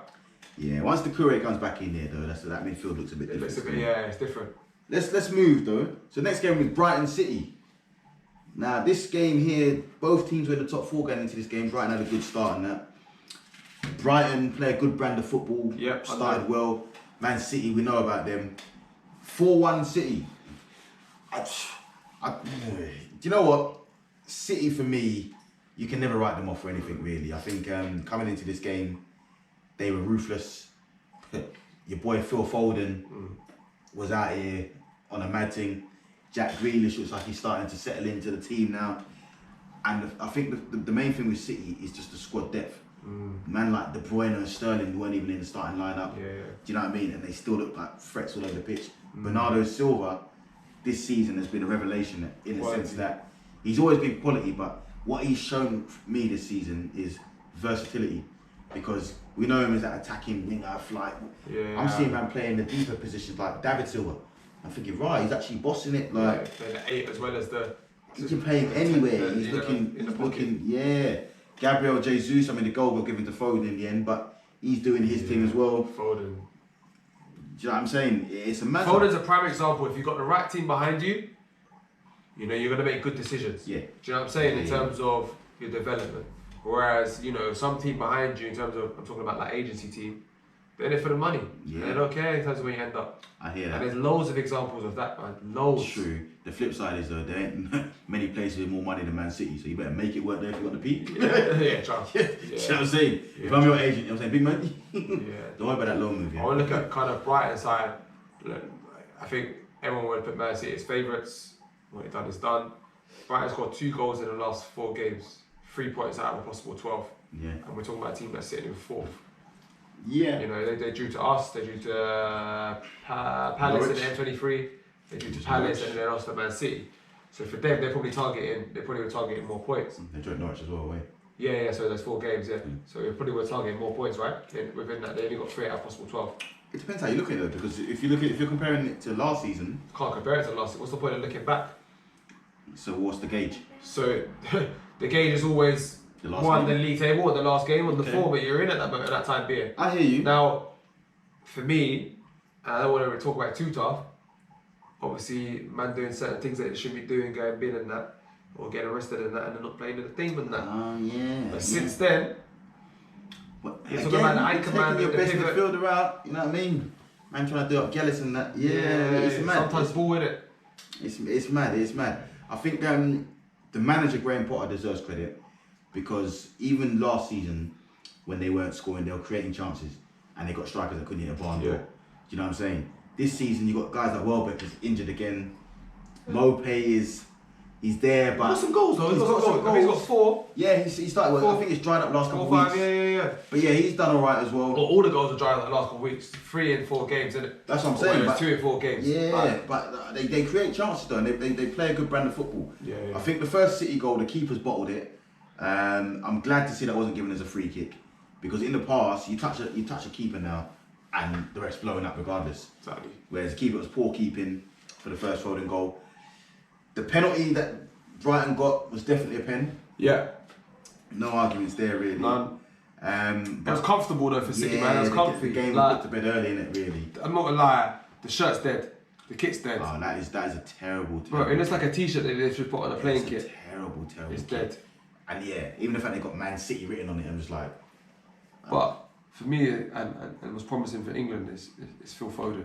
Yeah. Once the Curry comes back in there, though, that midfield looks a bit different. It's different. Let's move though. So next game was Brighton City. Now this game here, both teams were in the top 4 going into this game. Brighton had a good start on that. Brighton play a good brand of football. Yep. Started well. Man City, we know about them. 4-1 City. Do you know what? City for me, you can never write them off for anything really. I think coming into this game, they were ruthless. Your boy Phil Foden was out here on a mad thing. Jack Grealish looks like he's starting to settle into the team now. And I think the main thing with City is just the squad depth. Man like De Bruyne and Sterling weren't even in the starting lineup. Yeah. Do you know what I mean? And they still look like threats all over the pitch. Bernardo Silva, this season has been a revelation in the Quality. sense that he's always been quality, but what he's shown me this season is versatility, because we know him as that attacking winger, flight. Yeah. I'm seeing him playing the deeper positions like David Silva. I'm thinking, right, he's actually bossing it. Like playing the 8 as well as the. he can play him anywhere. He's looking, yeah. Gabriel Jesus, I mean, the goal got given to Foden in the end, but he's doing his thing as well. Foden. Do you know what I'm saying? It's a matter. Foden's a prime example. If you've got the right team behind you, you know, you're going to make good decisions. Yeah. Do you know what I'm saying? In terms of your development. Whereas, you know, some team behind you, in terms of, I'm talking about like agency team, they're in it for the money. Yeah. They don't care in terms of where you end up. I hear that. And there's loads of examples of that, man. Loads. True. The flip side is though, there ain't many places with more money than Man City, so you better make it work there if you got the peak. Yeah, trust. Do you know what I'm saying? If I'm your agent, I'm saying, big money. Yeah. Don't worry about that loan move. I want to look at kind of Brighton side. Look, I think everyone would put Man City as favourites. What he's done is done. Brighton scored 2 goals in the last 4 games. 3 points out of a possible 12. Yeah. And we're talking about a team that's sitting in 4th. Yeah. You know, they drew to us, they drew to Palace in the M23, they drew to Palace and then they lost to Man City. So for them, they're probably were targeting more points. They drew Norwich as well away. Yeah, so there's 4 games, yeah. So they probably were targeting more points, right? Within that, they only got 3 out of possible 12. It depends how you look at it, because if you're comparing it to last season, Can't compare it to last. What's the point of looking back? so what's the gauge? So the gauge is always The last won game? the league table, or the last game, or the Okay. form that you're in at that time being. I hear you. Now, for me, and I don't want to talk about it too tough. Obviously, man doing certain things that they shouldn't be doing, going bin and that, or getting arrested and that, and they're not playing in the team and that. Oh yeah. But since then, But you're again, talking about the you're anchor man, taking your the best pivot. midfielder out. You know what I mean? Man trying to do up Gellis and that. Yeah, it's mad. sometimes ball in it. It's mad. It's mad. I think the manager Graham Potter deserves credit, because even last season when they weren't scoring, they were creating chances, and they got strikers that couldn't hit a barn door. Yeah. Do you know what I'm saying? This season you got guys like Welbeck is injured again. Mopay he's there, but He's got some goals though. He's got some I think he's got goals. 4. Yeah, he started. Well, I think it's dried up last couple 4, of 5, weeks. yeah. But yeah, he's done all right as well. Well, all the goals are dry like the last couple of weeks. 3 in 4 games, isn't it? That's what I'm saying. But 2 in 4 games. yeah, Like, but they create chances though, and they play a good brand of football. Yeah. I think the first City goal, the keeper's bottled it. I'm glad to see that wasn't given as a free kick, because in the past you touch a keeper now, and the rest blowing up regardless. Exactly. Whereas the keeper was poor keeping for the first Foden goal. The penalty that Brighton got was definitely a pen. Yeah. No arguments there really. None. But It was comfortable though for City, yeah, man. It was the comfy. game was Like, put to bed early, innit, really. I'm not gonna lie, the shirt's dead. The kit's dead. Oh, that is a terrible. Bro, and it's like a t-shirt that they should put on a playing It's a kit. terrible It's kit. dead. And yeah, even the fact they got Man City written on it, I'm just like, But for me, and was promising for England is Phil Foden.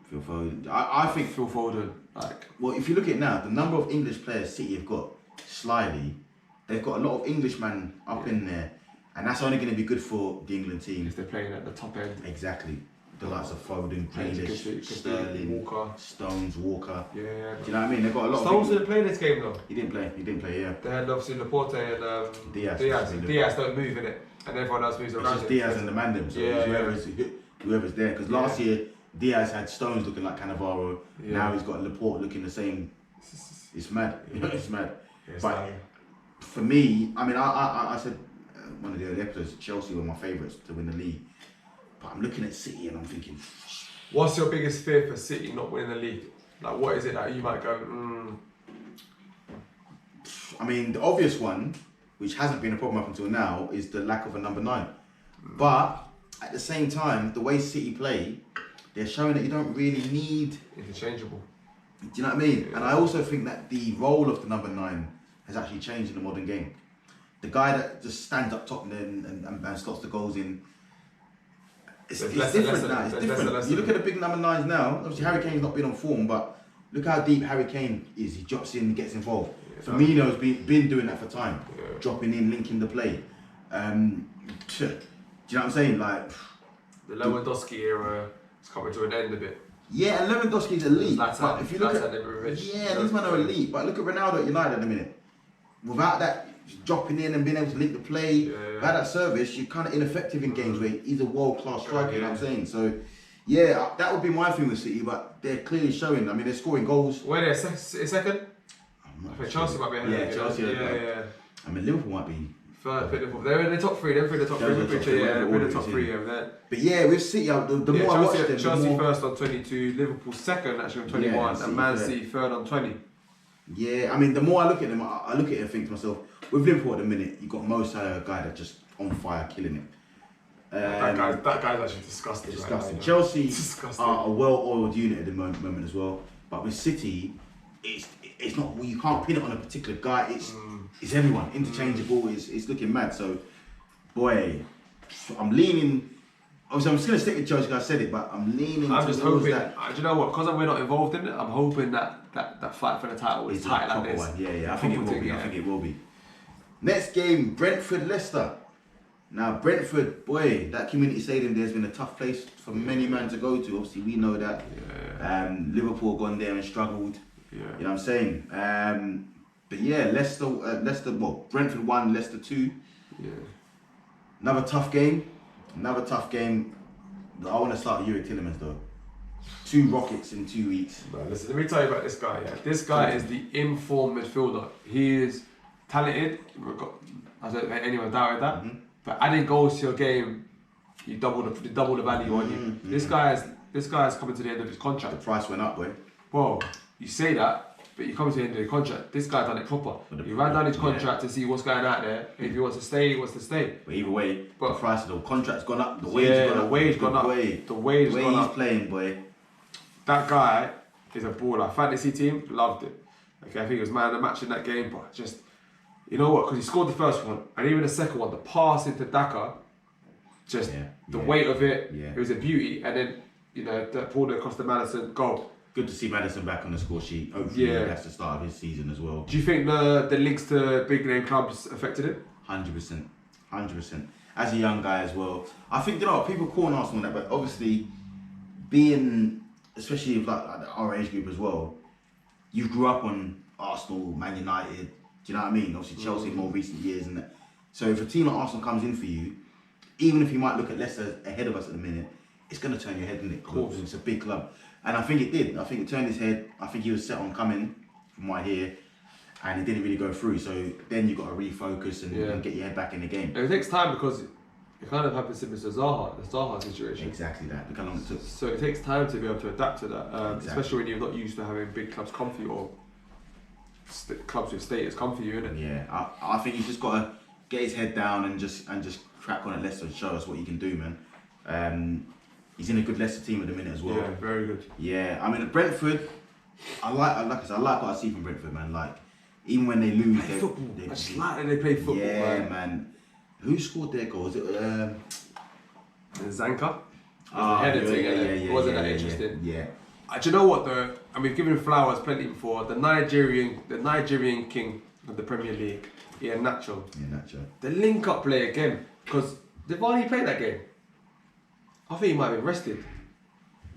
Phil Foden. I think, Phil Foden, like, well, if you look at it now, the number of English players City have got, slyly, they've got a lot of Englishmen up in there, and that's only going to be good for the England team. if they're playing at the top end. Exactly. The likes of Foden, Could be Grealish, Sterling, Walker. Stones, Walker. Yeah. Do you know what I mean? They've got a lot Stones of. didn't play this game though. He didn't play, yeah. They had obviously Laporte and Diaz. Diaz don't move in it, and everyone else moves It's around. just it. Diaz and the Mandem, so Yeah, whoever's there. Because last year, Diaz had Stones looking like Cannavaro. Yeah. Now he's got Laporte looking the same. It's mad. It's mad. But for me, I mean, I said one of the early episodes, Chelsea were my favourites to win the league. But I'm looking at City and I'm thinking, What's your biggest fear for City not winning the league? Like, what is it that you might go, I mean, the obvious one, which hasn't been a problem up until now, is the lack of a number 9. But at the same time, the way City play, they're showing that you don't really need. interchangeable? Do you know what I mean? Yeah. And I also think that the role of the number 9 has actually changed in the modern game. The guy that just stands up top and slots the goals in. It's different now. It's different. You look at the big number 9s now. Obviously, Harry Kane's not been on form, but look how deep Harry Kane is. He drops in, gets involved. Yeah. Firmino's been doing that for time, Yeah. dropping in, linking the play. Do you know what I'm saying? Like, The Lewandowski era is coming to an end a bit. yeah, and Lewandowski's elite. Zlatan, But if you look at Ibrahimovic. yeah, these men are elite. But look at Ronaldo at United at the minute. Without that dropping in and being able to link the play, without that service, you're kind of ineffective in games where he's a world-class striker. You know what I'm saying? So Yeah, that would be my thing with City, but they're clearly showing. I mean, they're scoring goals. Where they're second? I'm not I think sure. Chelsea might be ahead. Yeah, Chelsea. Yeah. I mean, Liverpool might be. Third, they're in the top three. They're in the top three. They're in the top three. Yeah. But yeah, with City, the more I watch them, Chelsea the more... first on 22, Liverpool second actually on 21, and Man City third on 20. Yeah, I mean, the more I look at them, I look at it and think to myself, with Liverpool at the minute, you've got Mo Salah, a guy that's just on fire, killing it. That guy's actually disgusting. Disgusting. Right now, Chelsea disgusting. are a well-oiled unit at the moment as well. But with City, it's not. You can't pin it on a particular guy. It's everyone interchangeable. It's looking mad. So, boy, I'm leaning. Obviously, I'm just gonna stick with Chelsea. I said it, but I'm leaning. I'm just towards hoping. that. Do you know what? Because we're not involved in it, I'm hoping that fight for the title is tight like this. One. Yeah. I think it will be. Yeah. I think it will be. Next game, Brentford-Leicester. Now, Brentford, boy, that community stadium there's been a tough place for many men to go to. Obviously, we know that. Yeah. Liverpool gone there and struggled. Yeah. You know what I'm saying? But yeah, Leicester, Brentford 1, Leicester 2. Yeah. Another tough game. I want to start Yuri Tillemans though. 2 rockets in 2 weeks. No, listen, let me tell you about this guy. Yeah, this guy is the informed midfielder. He is talented. I don't think anyone doubted that. Mm-hmm. But adding goals to your game, you double the value on you. Mm-hmm. This guy is coming to the end of his The contract. price went up, boy. Well, you say that, but you come to the end of the contract. This guy done it proper. He ran down his contract to see what's going out there. If he wants to stay, he wants to stay. But either way, the price of the contract's gone up. The wage wage gone up. The wage gone up. He's playing, boy. That guy is a baller. Fantasy team loved it. Okay, I think he was man of the match in that game, but just. You know what? Because he scored the first one, and even the second one, the pass into Daka, the weight of it, it was a beauty. And then, that pulled it across the Madison goal. Good to see Madison back on the score sheet. Hopefully, that's the start of his season as well. Do you think the links to big name clubs affected it? 100%. As a young guy as well, I think people call on Arsenal that, but obviously, being especially like our age group as well, you grew up on Arsenal, Man United. Do you know what I mean? Obviously Chelsea in more recent years and that. So if a team like Arsenal comes in for you, even if you might look at Leicester ahead of us at the minute, it's going to turn your head, isn't it? Of course. It's a big club. And I think it did. I think it turned his head. I think he was set on coming, from what I hear, and it didn't really go through. So then you've got to refocus and get your head back in the game. It takes time because it kind of happens to Mr. Zaha, the Zaha situation. Exactly that. Look how long it took. So it takes time to be able to adapt to that, especially when you're not used to having big clubs come for you or clubs with status come for you, innit? Yeah, I think he's just got to get his head down and just crack on at Leicester and show us what he can do, man. He's in a good Leicester team at the minute as well. Yeah, very good. Yeah, I mean, at Brentford, I like what I see from Brentford, man. Like, even when they lose, I just like that they play football, man. Who scored their goal? Was it Zanka? It wasn't that interesting. Yeah. Do you know what though? I mean, we've given flowers plenty before. The Nigerian king of the Premier League, Ian Nacho. The link-up play again, because Vardy played that game. I think he might have been rested.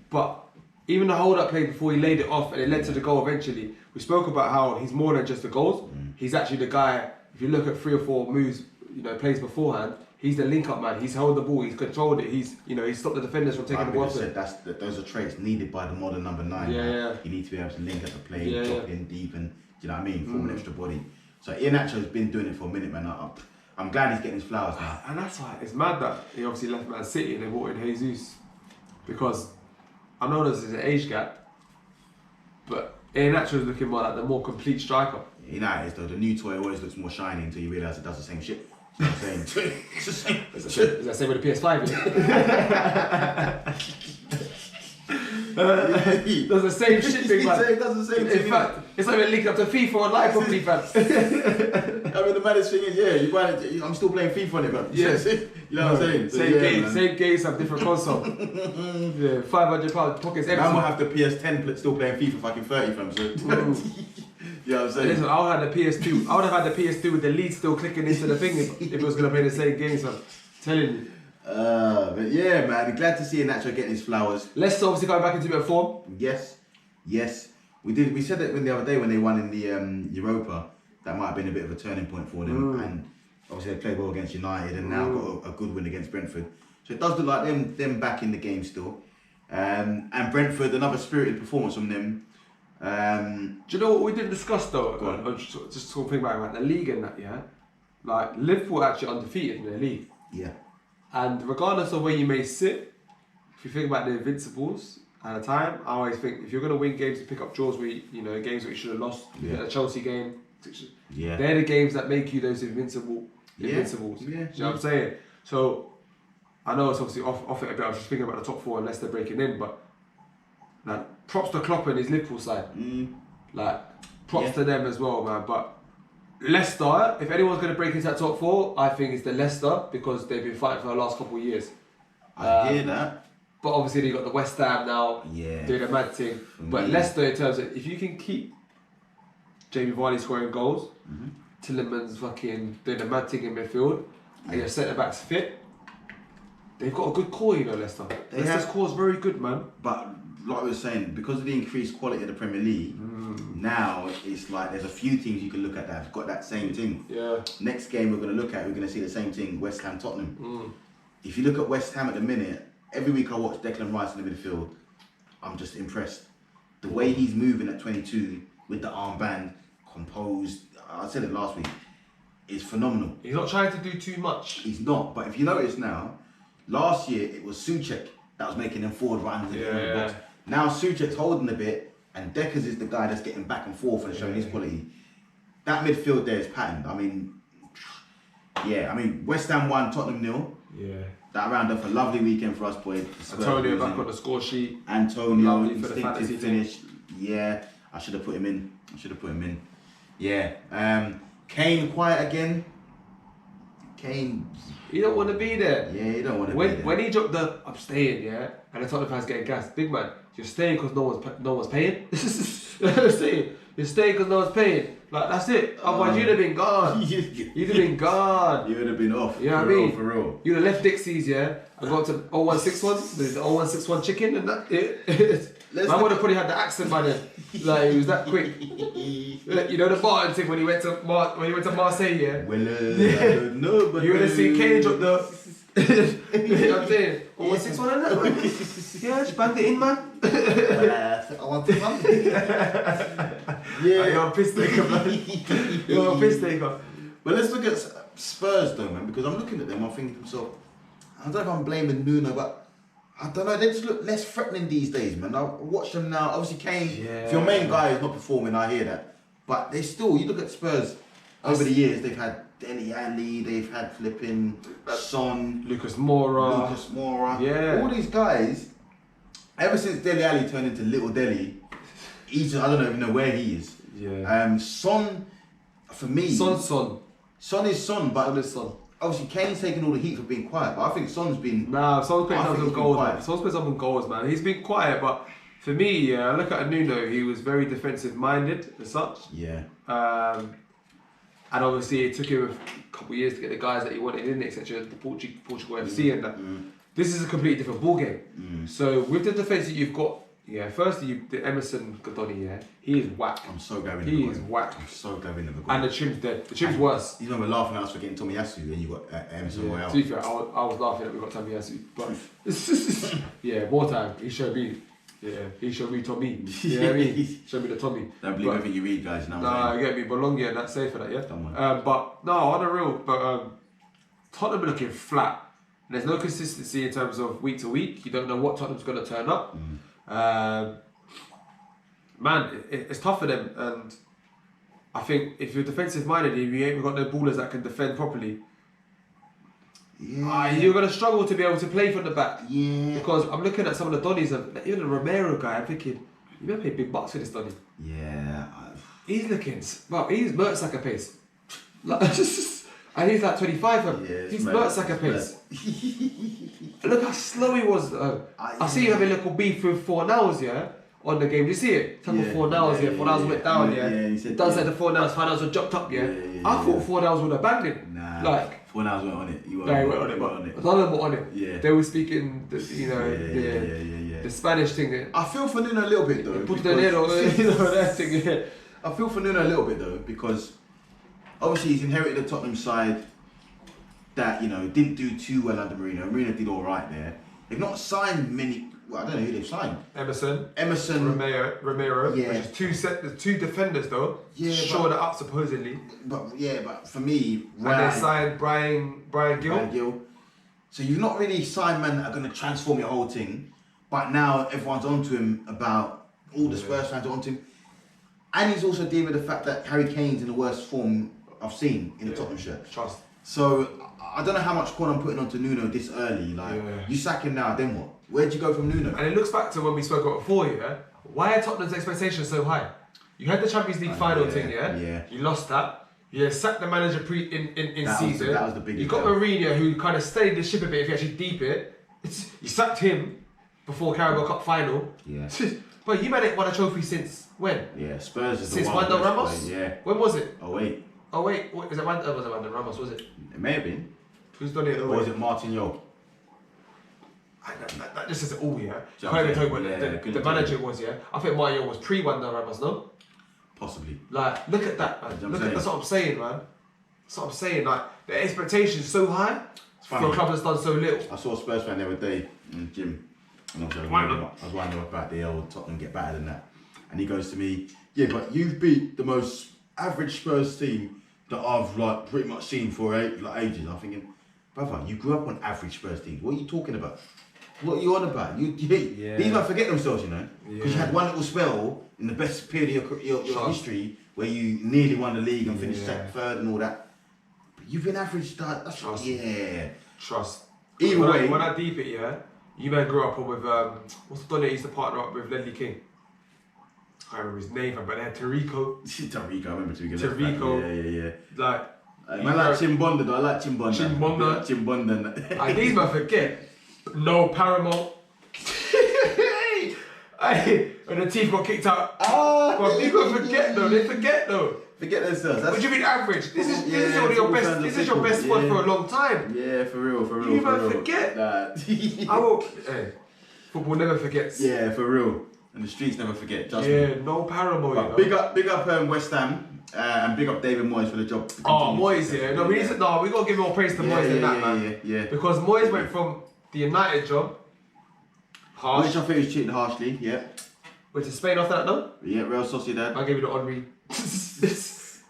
But even the hold-up play before he laid it off and it led to the goal eventually, we spoke about how he's more than just the goals. He's actually the guy, if you look at 3 or 4 moves, plays beforehand, he's the link-up man. He's held the ball, he's controlled it, he's stopped the defenders from taking the ball off him. Those are traits needed by the modern number 9. Yeah. You need to be able to link up the play, drop in deep and, do you know what I mean, form an extra body. So Ian Nacho's been doing it for a minute, man. I'm glad he's getting his flowers now. And that's why it's mad that he obviously left Man City and they brought in Jesus. Because I know there's an age gap, but Ian Nacho is looking more like the more complete striker. You know it is though, the new toy always looks more shiny until you realise it does the same shit. You know what I'm saying? It's the same. Is that the same with the PS5? Does the same shit thing, man. It does the same thing. In fact, it's not even linked up to FIFA online properly, fam. I mean, the maddest thing is, I'm still playing FIFA on it, man. Yeah. You know what I'm saying? So, same games have different console. £500 pockets empty. Man will have the PS10 still playing FIFA fucking 30, fam. So, you know what I'm saying? Listen, I would have had the PS2. I would have had the PS2 with the lead still clicking into the thing if it was going to play the same games, fam. Telling you. But yeah, man, glad to see Nacho getting his flowers. Leicester obviously coming back into a bit of form. Yes. We said that the other day when they won in the Europa, that might have been a bit of a turning point for them. And obviously they played well against United and now got a good win against Brentford. So it does look like them back in the game still. And Brentford, another spirited performance from them. Do you know what we didn't discuss though? Go on. Just talking about the league and that, yeah? Like, Liverpool are actually undefeated in their league. Yeah. And regardless of where you may sit, if you think about the Invincibles at a time, I always think if you're going to win games and pick up draws where games that you should have lost, a Chelsea game, they're the games that make you those invincibles. Yeah. Do you know what I'm saying? So, I know it's obviously off it a bit, I was just thinking about the top four unless they're breaking in, but like, props to Klopp and his Liverpool side. Like, props to them as well, man. But Leicester, if anyone's going to break into that top four, I think it's the Leicester because they've been fighting for the last couple of years. I hear that. But obviously they got the West Ham now doing a mad thing. But Leicester, in terms of if you can keep Jamie Vardy scoring goals, Tielemans fucking doing a mad thing in midfield, and your centre backs fit, they've got a good core, Leicester. Leicester's core is very good, man. But like we were saying, because of the increased quality of the Premier League, now it's like there's a few teams you can look at that have got that same thing. Yeah. Next game we're going to look at, we're going to see the same thing, West Ham, Tottenham. If you look at West Ham at the minute, every week I watch Declan Rice in the midfield, I'm just impressed. The way he's moving at 22 with the armband, composed, I said it last week, is phenomenal. He's not trying to do too much. He's not, but if you notice now, last year it was Souček that was making them forward runs in the box. Now Souček's holding a bit, and Deckers is the guy that's getting back and forth and showing his quality. That midfield there is patterned. I mean, West Ham 1, Tottenham 0. Yeah. That rounded up a lovely weekend for us, boys. Antonio back on the score sheet. Antonio, Lovely for the fantasy instinctive finish. Yeah, I should have put him in. Yeah. Kane quiet again. Kane. He don't want to be there. Yeah, he don't want to be there. When he dropped the "I'm staying," and the Tottenham fans getting gassed, big man, you're staying because no one's paying. You know what I'm saying? You're staying because no one's paying. Like, that's it. Otherwise, you'd have been gone. You'd have been gone. You would have been off. You know what I mean? For real. You'd have left Dixie's, and got to 0161. There's the 0161 chicken and that. Man would have probably had the accent by then. Like, he was that quick. You know the Barton thing when he went to Marseille, Well, I don't know, but you would have seen Kane drop the. You know what I'm saying? 0161 and that, man. Yeah, just banged it in, man. I want to fun. Yeah. You're a piss taker, man. You're a piss taker. But let's look at Spurs though, man, because I'm looking at them, I'm thinking to myself, I don't know if I'm blaming NUNO, but I don't know, they just look less threatening these days, man. I watch them now, obviously Kane, if your main guy is not performing, I hear that. But they still, you look at Spurs, over the years, they've had Dele Alli, they've had flipping Son, Lucas Moura. Yeah. All these guys, ever since Dele Alli turned into Little Dele, I don't even know where he is. Yeah. Son, for me. Son is Son, but obviously Kane's taking all the heat for being quiet, but I think Son's been... Son's putting some goals, man. Son's putting some goals, man. He's been quiet, but for me, I look at NUNO, he was very defensive-minded as such. Yeah. And obviously it took him a couple of years to get the guys that he wanted in, etc. The Portugal FC and that. This is a completely different ball game. So with the defence that you've got, firstly the Emerson Godoni, he is whack. I'm so glad we He is whack. I'm so glad we never got him. And the Trim's dead. The Trim's worse. You know we're laughing at us for getting Tomiyasu and you got Emerson Royale. To be fair, I was laughing that we got Tomiyasu, but yeah, more time. He showed me. Yeah, he showed me Tommy. You know what I mean? Showed me the Tommy. Don't believe everything you read, guys. Nah, you get me. Bologna and that's safe for that, yeah? But no, on the real, Tottenham are looking flat. There's no consistency in terms of week to week. You don't know what Tottenham's going to turn up. Man, it's tough for them. And I think if you're defensive minded and you ain't got no ballers that can defend properly, you're going to struggle to be able to play from the back. Yeah. Because I'm looking at some of the Donnies, even the Romero guy, I'm thinking, you better pay big bucks for this Donny. Yeah. He's looking, well, he's Mertesacker pace. And he's like 25. He's Mertesacker pace. Look how slow he was. I see you having a little beef with Fornals, on the game. Did you see it? Fornals, Fornals went down, It does like the Fornals were jumped up, I thought Fornals would have banged him. Nah. Fornals went on it. He went on it, but none of them were on it. Yeah. They were speaking, the Spanish thing. I feel for NUNO a little bit though. That thing. I feel for NUNO a little bit though, because obviously he's inherited a Tottenham side that didn't do too well under Mourinho. Mourinho did all right there. they've not signed many. Well, I don't know who they've signed. Emerson, Yeah. Romero, which is there's two defenders though. Yeah, shored it up supposedly. But for me, And they signed Brian Gill. So you've not really signed men that are going to transform your whole thing, but now everyone's onto him about all the Spurs fans are onto him, and he's also dealing with the fact that Harry Kane's in the worst form I've seen in the Tottenham shirt. Trust. So I don't know how much corn I'm putting onto Nuno this early. Like you sack him now, then what? Where'd you go from Nuno? And it looks back to when we spoke about before, yeah. Why are Tottenham's expectations so high? You had the Champions League final thing, yeah. You lost that. You sacked the manager in season. That was the biggest. You got Mourinho, who kind of steadied the ship a bit. If you actually deep it, you sacked him before Carabao Cup final. Yeah. But you ain't won a trophy since when? Yeah, Spurs is since the one. Wanda Ramos. Yeah. When was it? Oh wait. What, was it Wanda Ramos? Was it? It may have been. Who's done it? Or was it Martin Yo? That just says it all, yeah. Can't even talk about the manager was, yeah. I think Mario was pre-Wanda Ramos, no? Possibly. Like, look at that, man. That's what I'm saying, man. That's what I'm saying. Like, the expectation's so high for a club that's done so little. I saw a Spurs fan the other day in the gym, and I was wondering about the old Tottenham get better than that. And he goes to me, yeah, but you've beat the most average Spurs team that I've like pretty much seen for ages. I'm thinking, brother, you grew up on average Spurs teams. What are you talking about? What are you on about? These men forget themselves, you know, because you had one little spell in the best period of your history where you nearly won the league and finished third and all that. But you've been average. That's Trust. Trust. Either way, when I deep it, yeah, you man grew up with what's the Donny used to partner up with Ledley King. I can't remember his name, but they had Tarico. Tarico, I remember Tarico. Yeah. Like, I like Chimbonda though. I like Chimbonda. Chimbonda. And these man forget. No Paramount. When the teeth got kicked out. Well, people forget though. They forget though. Forget themselves. What do you mean average? This is only your best. This is your best squad for a long time. Yeah, for real. You man forget. I will. Hey, football never forgets. Yeah, for real. And the streets never forget. No Paramount. Big up West Ham and big up David Moyes for the job. Moyes, yeah. No, we gotta give more praise to Moyes than that, man. Yeah. Because Moyes went from the United job, harsh. Which I think was treated harshly, yeah. Went to Spain after that, no? Yeah, Real Sociedad. I gave you the Henri.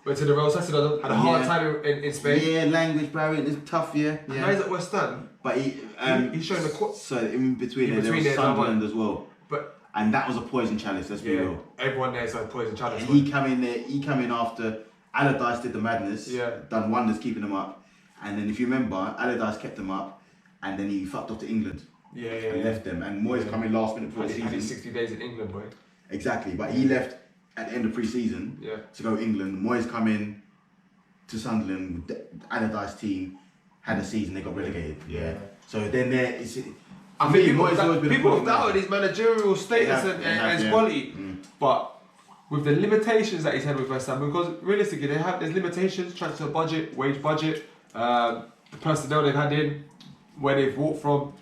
Went to the Real Sociedad, had a hard time in Spain. Yeah, language barrier, it's tough, yeah. Now he's at West Ham. But he's showing the so in between there was Sunderland as well. And that was a poison chalice, let's be real. Everyone there's a poison chalice. And he came in after Allardyce did the madness, done wonders keeping them up. And then if you remember, Allardyce kept them up and then he fucked off to England. And left them. And Moyes come in last minute before the season. Had 60 days in England, boy. Exactly, but he left at the end of pre-season to go England. Moyes come in to Sunderland with the Allardyce team, had a season, they got relegated. So then I think people have doubted his managerial status and his quality, but with the limitations that he's had with West Ham, because realistically there's limitations, transfer budget, wage budget, the personnel they've had in, where they've brought from.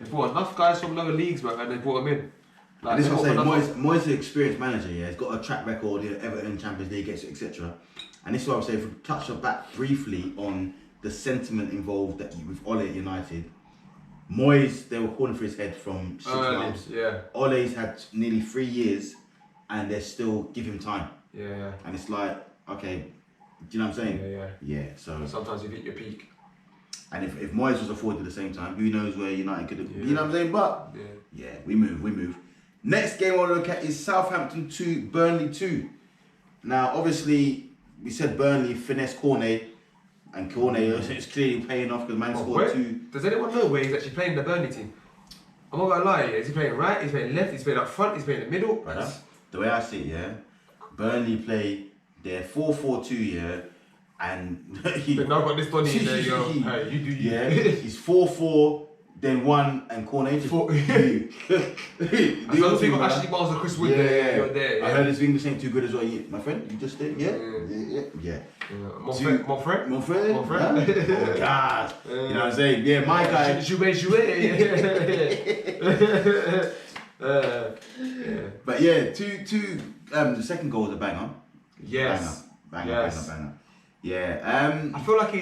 They've brought enough guys from lower leagues, man, and they brought them in. Like, this is what I'm saying. Moyes is an experienced manager. Yeah, he's got a track record. Everton, Champions League, etc. And this is what I'm saying. If we touch back briefly on the sentiment involved with Ole at United. Moyes, they were calling for his head from 6 months. Ole's had nearly 3 years, and they still give him time. And it's like, okay, do you know what I'm saying? Yeah. So sometimes you hit your peak. And if Moyes was afforded at the same time, who knows where United could have, you know what I'm saying? But we move. Next game I want to look at is Southampton 2, Burnley 2. Now, obviously, we said Burnley finesse Cornet, and Cornet is clearly paying off because man scored 2. Does anyone know where he's actually playing the Burnley team? I'm not gonna lie, is he playing right, he's playing left, he's playing up front, he's playing in the middle? Brother, the way I see it, Burnley play their 4-4-2, and but now I've got this Donny in there, yo. Hey, you do you. He's 4-4, then 1, and Cornet just you. I don't think Ashley Miles or Chris Wood there. You're there. I heard his English ain't too good as well. My friend, you just did, Mon frère. Oh God. You know what I'm saying? Yeah, my guy. But yeah, two. The second goal was a banger. Yes. Banger. Yeah. I feel like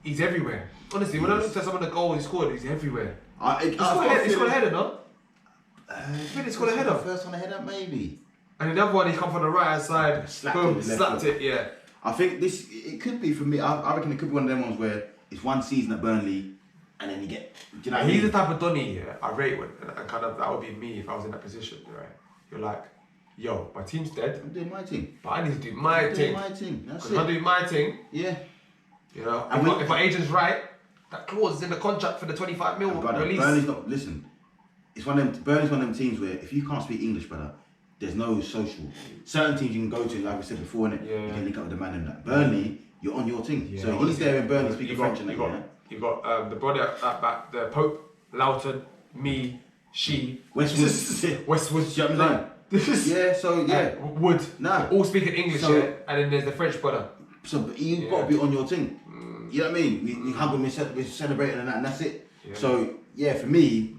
he's everywhere. Honestly, when I looked at some of the goals he scored, he's everywhere. He scored a header, no? He scored a header. First on a header, maybe. And the other one, he come from the right hand side, slapped it, yeah. I think it could be for me. I reckon it could be one of them ones where it's one season at Burnley, and then you get. Do you know what I mean? He's the type of Donny, yeah, I rate when, and kind of that would be me if I was in that position, right? You're like, yo, my team's dead. I'm doing my thing. But I need to do my thing. My thing. That's it. If I do my thing, yeah. You know, if my agent's right, that clause is in the contract for the 25 mil release. Burnley's not. Listen, it's one of them. Burnley's one of them teams where if you can't speak English, brother, there's no social. Certain teams you can go to, like we said before, innit? Yeah. You can link up with the man and that. Burnley, you're on your thing. Yeah, so he's there in Burnley speaking French and that. You got the brother at back, the Pope, Loughton, me, she, Westwood. Do you know what I'm saying? Yeah, so yeah. Wood. Nah. All speaking English, So- yeah. And then there's the French brother. So you've got to be on your thing. You know what I mean? We hug them, we're celebrating and that's it. Yeah. So yeah, for me,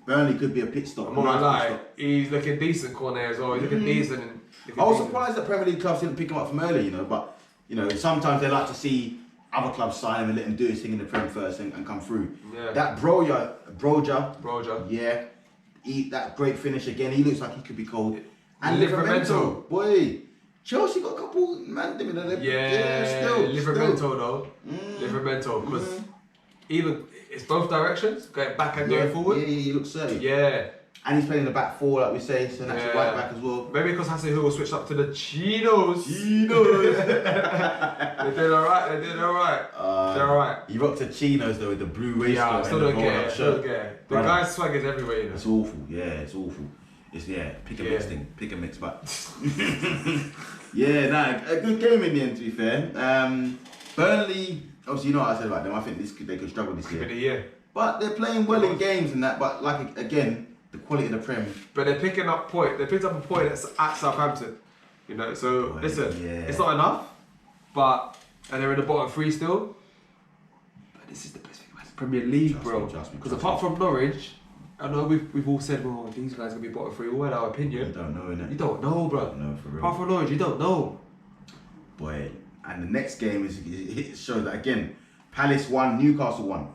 Burnley could be a pit stop. I'm not gonna lie, he's looking decent corner as well. He's looking decent. I was surprised that Premier League clubs didn't pick him up from early, you know. But you know, sometimes they like to see other clubs sign him and let him do his thing in the Prem first and come through. Yeah. That Broja, yeah. That great finish again. He looks like he could be cold. And Livramento, boy. Chelsea got a couple man them in there. Livramento though. Livramento, because even it's both directions, going back and going forward. Yeah, he looks safe. Yeah. And he's playing in the back four, like we say, so that's right back as well. Maybe because Hassan Hugo switched up to the Chinos. They did alright. They're alright. He rocked the chinos though with the blue waistcoat. Yeah, I still don't get it. The guy's swag is everywhere, you know. It's awful. Yeah, it's awful. It's pick a mix thing. Pick a mix, but a good game in the end. To be fair, Burnley. Obviously, you know what I said about them. I think they could struggle this year. But they're playing well in games and that. But like again, the quality of the Prem. But they're picking up point. They picked up a point at Southampton. You know, so listen, it's not enough. And they're in the bottom three still. But this is the best thing about the Premier League, bro. Because apart from Norwich, I know we've all said, well, these guys are gonna be bottom three. All in our opinion. You don't know, innit? You don't know, bro. No, for real. Apart from Norwich, you don't know. Boy, and the next game it shows that again, Palace won, Newcastle won.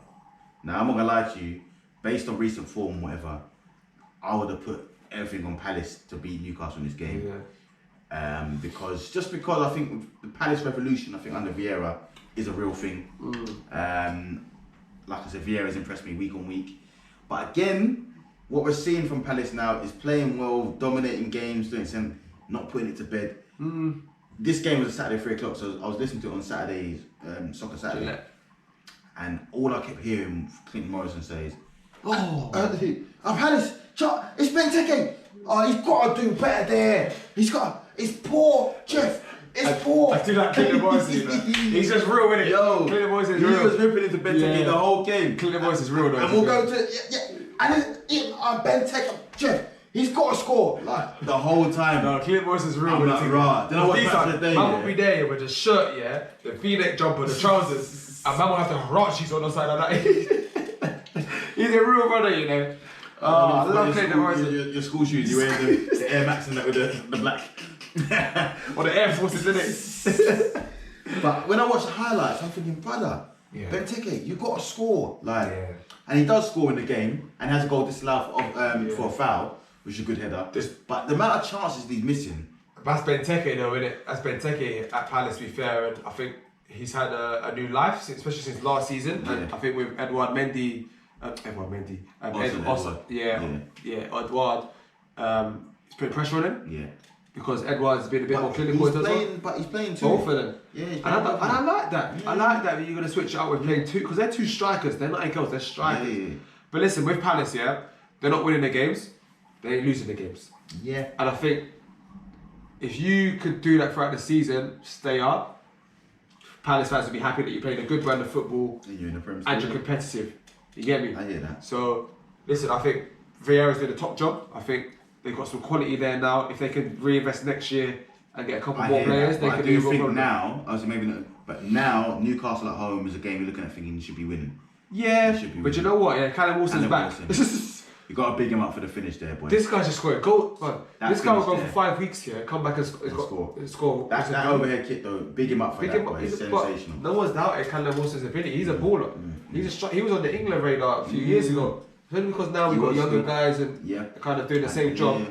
Now I'm not gonna lie to you, based on recent form, whatever, I would have put everything on Palace to beat Newcastle in this game. Yeah. Because I think the Palace revolution, I think under Vieira is a real thing. Like I said, Vieira's impressed me week on week. But again, what we're seeing from Palace now is playing well, dominating games, doing something, not putting it to bed. This game was a Saturday 3 o'clock, so I was listening to it on Saturdays, Soccer Saturday. And all I kept hearing Clinton Morrison say is, Palace, it's Benteke. Oh, he's got to do better there. It's poor, Jeff. It's poor. I do like Clinton Morrison, you know. He's just real, isn't it? Yo, Clinton Morrison is he real. was ripping into Benteke the whole game. Clinton Morrison is real, though. And we'll go to, and Benteke, Jeff, he's got to score. Like, the whole time. No, Clinton Morrison is real. I'm like, right. Then I watched Match of the Day. Man will be there with the shirt, the V-neck jumper, the trousers, and man will have the Harachis on the side of that. He's a real brother, you know. I love Clinton Morrison. Your school shoes, you wearing the Air Max and that with the black. Or the Air Forces, innit? But when I watch the highlights, I'm thinking, brother, Benteke, you got to score. And he does score in the game and has a goal disallowed for a foul, which is a good header. But the amount of chances he's missing. That's Benteke though, innit? That's Benteke at Palace, to be fair, and I think he's had a new life, especially since last season. And I think with Edouard Mendy, Edouard, he's putting pressure on him. Yeah. Because Edouard's been a bit more clinical as well. But he's playing two. Both of them. Yeah, and I like that. Yeah. I like that you're going to switch it up with playing two, because they're two strikers. They're not anything else, they're strikers. Yeah. But listen, with Palace, they're not winning the games, they ain't losing the games. Yeah. And I think if you could do that throughout the season, stay up, Palace fans will be happy that you're playing a good brand of football and you're in the Premier League. And you're competitive. You get me? I hear that. So, listen, I think Vieira's doing a top job. I think they've got some quality there now. If they can reinvest next year and get a couple more players, they can do think now, obviously maybe not, but now Newcastle at home is a game you're looking at thinking you should be winning. Yeah, but you know what? Yeah, Callum Wilson's back. You got to big him up for the finish there, boy. This guy just scored a goal, man. That This guy will go finish for 5 weeks here, come back and score. That overhead kick though, big him up for that, boy. It's sensational. No one's doubted Callum Wilson's ability. He's a baller. He was on the England radar a few years ago. Only because now we've got younger guys and kind of doing the same job. Yeah.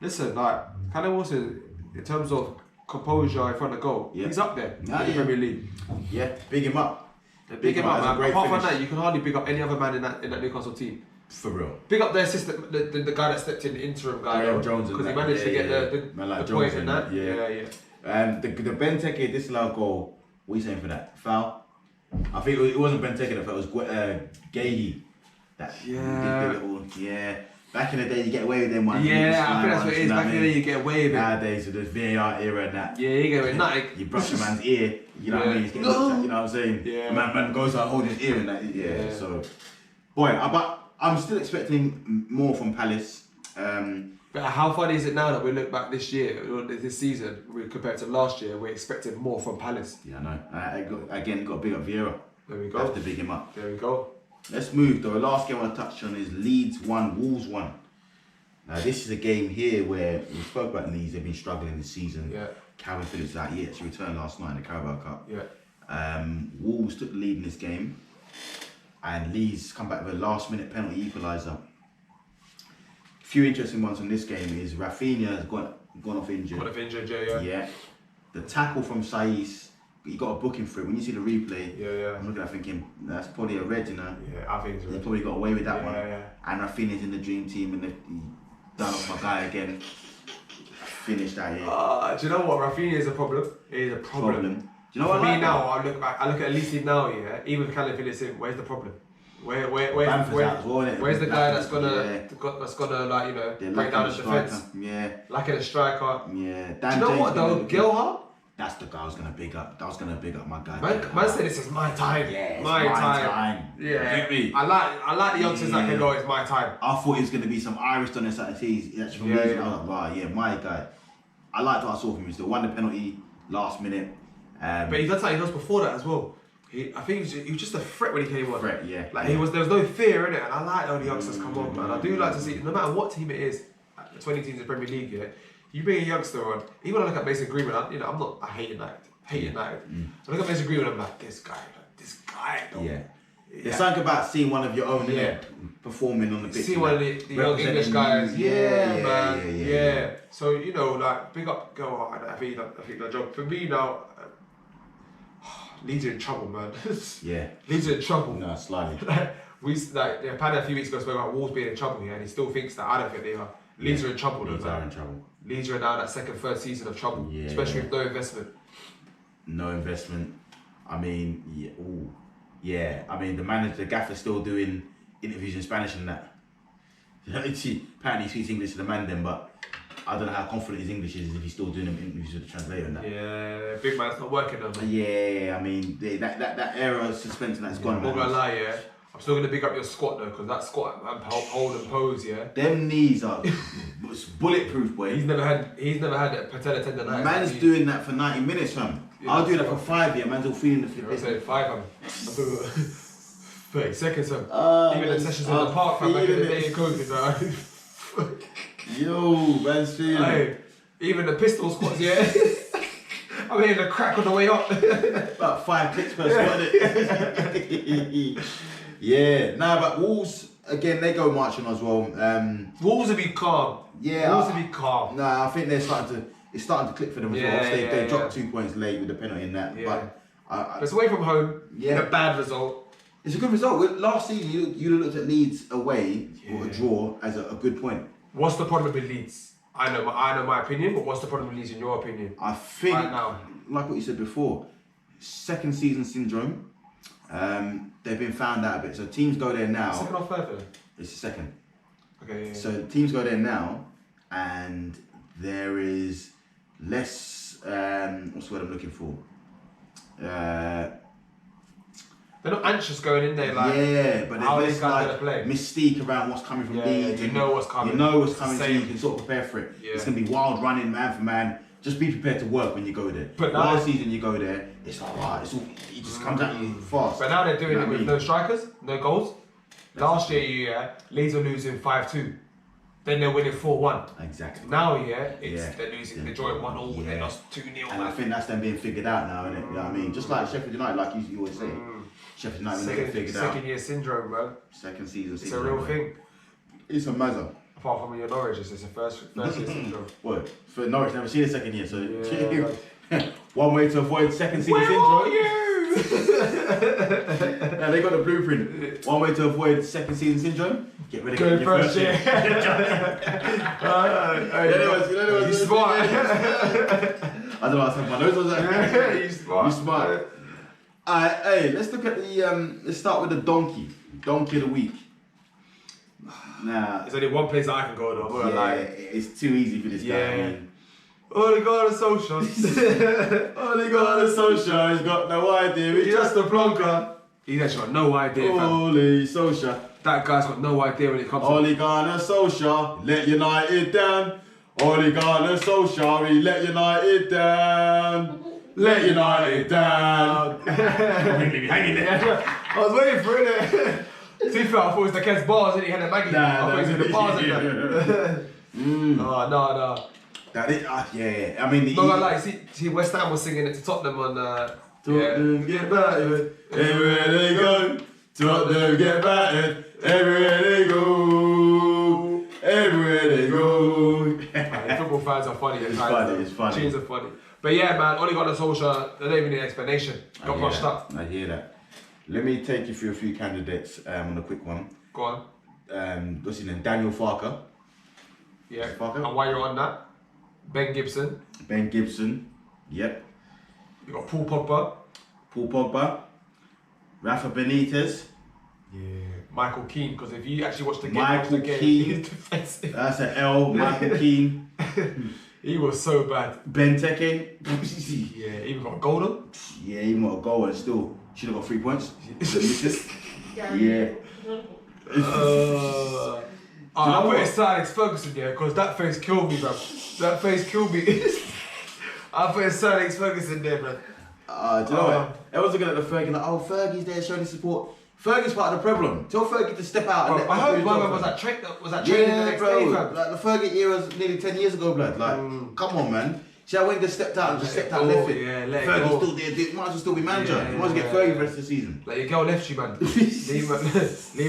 Listen, like Callum Wilson, in terms of composure in front of goal, he's up there in the Premier League. Yeah, big him up. Big him up, man. Apart from that, you can hardly big up any other man in that Newcastle team. For real. Big up the assistant, the guy that stepped in, the interim guy, Jones, because he managed to get the point in that. The Benteke disallowed goal. What are you saying for that? Foul? I think it wasn't Benteke. It was Gahey. Back in the day, you get away with them ones. Yeah, I think that's what it is. Back in the day, you get away with it. Nowadays, with the VAR era and that. Yeah, you get away with it. You brush a man's ear. You know what I mean? He's getting looked at, you know what I'm saying? Yeah. Man goes out holding his ear and that. Yeah. So, boy, but I'm still expecting more from Palace. But how funny is it now that we look back this year, or this season, compared to last year, we're expecting more from Palace. Yeah, I know. Again, got to big up Vieira. There we go. Have to big him up. There we go. Let's move though. The last game I want to touch on is Leeds 1, Wolves 1. Now this is a game here where we spoke about Leeds. They've been struggling this season. Yeah. Calvin Phillips out. He actually returned last night in the Carabao Cup. Yeah. Wolves took the lead in this game, and Leeds come back with a last-minute penalty equaliser. A few interesting ones from this game is Rafinha has gone off injured. Gone off injured, yeah. Yeah. The tackle from Saiss. You got a booking for it. When you see the replay, I'm looking at thinking that's probably a red, you know. Yeah, I think so. They probably got away with that one. Yeah. And Rafinha's in the dream team, and he done off my guy again. Finished that here. Do you know what? Rafinha is a problem. It is a problem. Do you know what? For me now, I look at Lisi now. Yeah, even with Callum Phillips in, where's the problem? Where's the guy that's gonna like, you know, break down the defense? Yeah. Lacking a striker. Yeah. Do you know what though? Gilhart? That's the guy I was gonna big up. I was gonna big up my guy. Man said this is my time. Yeah, it's my time. Yeah. Get me? I like the youngsters that can go, it's my time. I thought it was gonna be some Irish done this at he's actually from Leeds. I was like, wow, yeah, my guy. I liked what I saw from him. He still won the penalty last minute. But that's how he was before that as well. I think he was just a threat when he came on. Threat, yeah. Like there was no fear in it, and I like how the youngsters come on, man. I do like to see, no matter what team it is, the 20 teams in the Premier League, yeah, you bring a youngster on. Even when I look at Mason Greenwood, I hate United. I look at Mason Greenwood, I'm like, this guy. Though. Yeah. There's something about seeing one of your own performing on the pitch. See one of the young English guys. Yeah. So, you know, like, big up, go, I think that job. For me now, Leeds are in trouble, man. Leeds are in trouble. No, slightly. Paddy a few weeks ago spoke about Wolves being in trouble here, and he still thinks that. I don't think they are. Leeds are in trouble. Leeds are in trouble. Leeds are now that second, third season of trouble, especially with no investment. No investment. I mean, I mean, the gaffer's still doing interviews in Spanish and that. Apparently he speaks English to the man then, but I don't know how confident his English is if he's still doing them interviews with the translator and that. Yeah, big man's not working on them. Yeah, I mean, that era of suspension that's gone. I'm not gonna lie, yeah. I'm still gonna pick up your squat though, because that squat and hold and pose, yeah. Them knees are bulletproof, boy. He's never had a patella tendonitis. Man's doing that for 90 minutes, fam. I'll do that for 5 years. Man's all feeling the flip. I said 5, 30 seconds, fam. Even the sessions in the park, fam, back in the day in COVID, Yo, man's feeling. Hey, even the pistol squats, yeah. I'm hearing the crack on the way up. About 5 clicks per squat. But Wolves, again, they go marching as well. Wolves will be calm. Yeah. Wolves will be calm. Nah, I think it's starting to click for them as well. They dropped 2 points late with the penalty in that. Yeah. But it's away from home. In a bad result. It's a good result. Last season, you looked at Leeds away or a draw as a good point. What's the problem with Leeds? I know my opinion, but what's the problem with Leeds in your opinion? I think, right now, like what you said before, second season syndrome. They've been found out a bit. So teams go there now. Second or third? It's the second. Okay. So teams go there now, and there is less. What's the word I'm looking for? They're not anxious going in there, like but how there's this less guy's gonna play. Mystique around what's coming from Leeds. You know what's coming. You know what's coming, so you can sort of prepare for it. Yeah. It's gonna be wild running, man for man. Just be prepared to work when you go there. But last season you go there, it's like it just comes at you fast. But now they're doing it with no strikers, no goals. Last year, Leeds were losing 5-2. Then they're winning 4-1. Exactly. Now, they're losing, they're drawing 1-1, they lost 2-0. And I think that's them being figured out now, isn't it? You know what I mean? Just like Sheffield United, like you always say. Sheffield United when they get figured out. Second year syndrome, bro. Second season It's syndrome. a real thing. It's a mazza. Apart from your Norwich, it's a first year syndrome. What? For Norwich, never seen a second year, so Yeah, one way to avoid second season Where syndrome. are you? Yeah, they got the blueprint. One way to avoid second season syndrome: get rid of Go your first first year. year. You smart. I don't know. I was having my nose was like. You smart. You smart. Alright, hey, let's look at the. Let's start with the donkey of the week. Nah, There's only one place that I can go though. I'm not gonna lie. it's too easy for this guy. I mean, Only got on the socials. only got on the social, he's got no idea. He's just a plonker. He's actually got no idea, fam. Holy social. That guy's got no idea when it comes Only got on social, let United down. Only got on social, he let United down. Let United down. Hanging there. I was waiting for it. To be fair, I thought it was the Kent's bars, and he had a Maggie. I thought it was the bars in there. No. That is, yeah. I mean, Not gonna lie, see, West Ham was singing it to Tottenham on. Tottenham get battered everywhere they go. Tottenham get battered everywhere they go. Everywhere they go. Football fans are funny. It's funny. It's funny. Tunes are funny. But yeah, man, only got the social. They don't even need an explanation. Got brushed up. I hear that. Let me take you through a few candidates on a quick one. Go on. What's his name? Daniel Farker. Yeah. Farker. And while you're on that, Ben Gibson. Ben Gibson. Yep. You got Paul Pogba. Paul Pogba. Rafa Benitez. Yeah. Michael Keane, because if you actually watch the game, Michael Keane. he's defensive. That's an L. Michael Keane. He was so bad. Benteke. Yeah, even got a goal though. Yeah, even got a goal and still should have got 3 points. Yeah. I put it Sir Alex Ferguson, yeah, because that face killed me, bro. That face killed me. I put Sir Alex Ferguson there, bro. Do you know what? Everyone's looking at the Fergie like, oh, Fergie's there showing his support. Fergie's part of the problem. Tell Fergie to step out. Bro, and I hope my man was that training the next bro. day, fam. Like the Fergie era was nearly 10 years ago, blood. Like, come on, man. See how Wenger stepped out and just stepped out and left it. Yeah, let it Fergie's go. still there. Might as well still be manager. Yeah, You might as well get Fergie the rest of the season. Like your girl left you, man. leave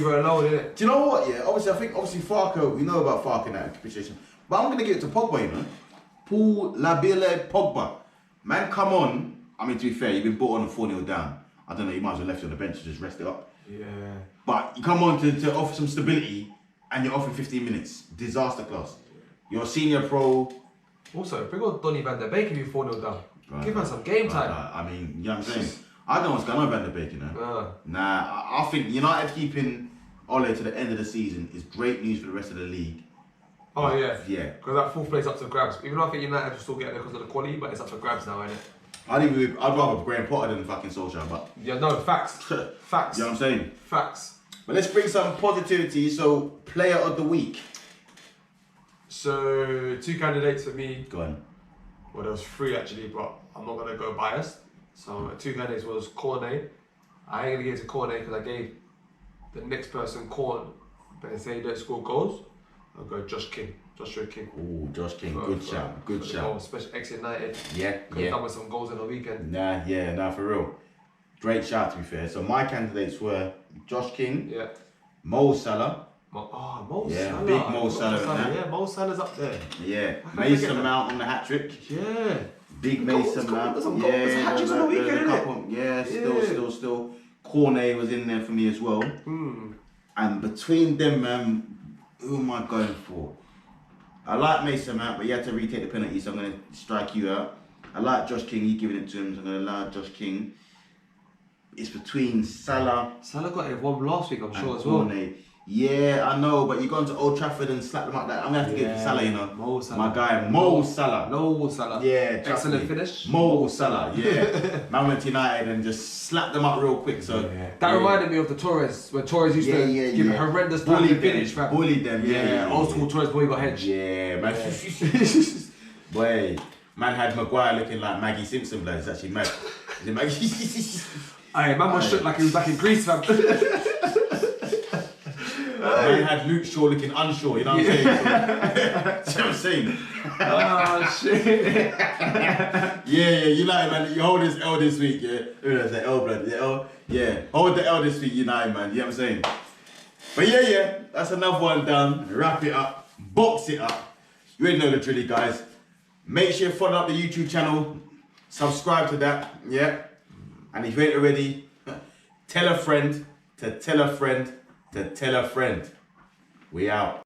her alone, innit? Do you know what? Yeah, obviously, I think Farker. We know about Farker in that position, but I'm gonna give it to Pogba. You know, Paul Labile Pogba. Man, come on. I mean, to be fair, you've been brought on a 4-0 down. I don't know. You might as well left you on the bench to just rest it up. Yeah. But you come on to offer some stability, and you're offering 15 minutes. Disaster class. You're a senior pro. Also, bring on Donny van der Beek if you're 4-0 down. Right, Give man some game time. I mean, you know what I'm saying? I don't know what's going on with Van der Beek, you know? Nah, I think United keeping Ole to the end of the season is great news for the rest of the league. Oh, yeah. Yeah. Because that fourth place up to grabs. Even though I think United will still get there because of the quality, but it's up for grabs now, isn't it? I'd rather Graham Potter than fucking Solskjaer, but... Yeah, no, facts. Facts. You know what I'm saying? Facts. But let's bring some positivity. So, player of the week. So, 2 candidates for me. Go on. Well, there was 3 actually, but I'm not going to go biased. So, 2 candidates was Cornet. I ain't going to give it to Cornet because I gave the next person Corn, but they say he don't score goals. I'll go Joshua King. Oh, Josh King, good shout, good shout. Especially ex-United. Yeah, Could have done with some goals in the weekend. Nah, for real. Great shout, to be fair. So my candidates were Josh King, Yeah. Mo Salah. Mo Yeah, Salah. big Mo Salah in that. Yeah, Mo Salah's up there. Yeah, I can't Mason forget that. Mount on the hat trick. Yeah. Big Mason Mount. There's some hat-tricks on the weekend, innit? Yeah, still. Cornet was in there for me as well. And between them, who am I going for? I like Mason Mount, but you had to retake the penalty, so I'm going to strike you out. I like Josh King, you giving it to him, so I'm going to allow Josh King. It's between Salah Salah got it one last week, I'm and sure, as well. Cornet. Yeah, I know, but you gone to Old Trafford and slap them like that. I'm going to have to give it to Salah, you know. Mo Salah. My guy, Mo Salah. No Salah. Yeah, trust Excellent me. finish. Mo Salah, yeah. Man went to United and just slapped them up real quick. So That reminded me of the Torres, when Torres used to give a horrendous bullied finish, fam. Bullied them, yeah. Old school Torres boy got hedged. Yeah, man. Boy, man had Maguire looking like Maggie Simpson, blood. It's actually mad. Is it Maggie? Aye, man was shook like he was back in Greece, fam. Man had Luke Shaw looking unsure, you know what I'm saying? See what I'm saying? Oh shit. Yeah, United, man. You hold this L this week, yeah? That's the L, blood. The L, yeah. Hold the L this week, United, man. You know what I'm saying? But yeah, that's another one done. Wrap it up. Box it up. You already know the drill, guys. Make sure you follow up the YouTube channel. Subscribe to that, yeah? And if you ain't already, tell a friend to tell a friend to tell a friend. We out.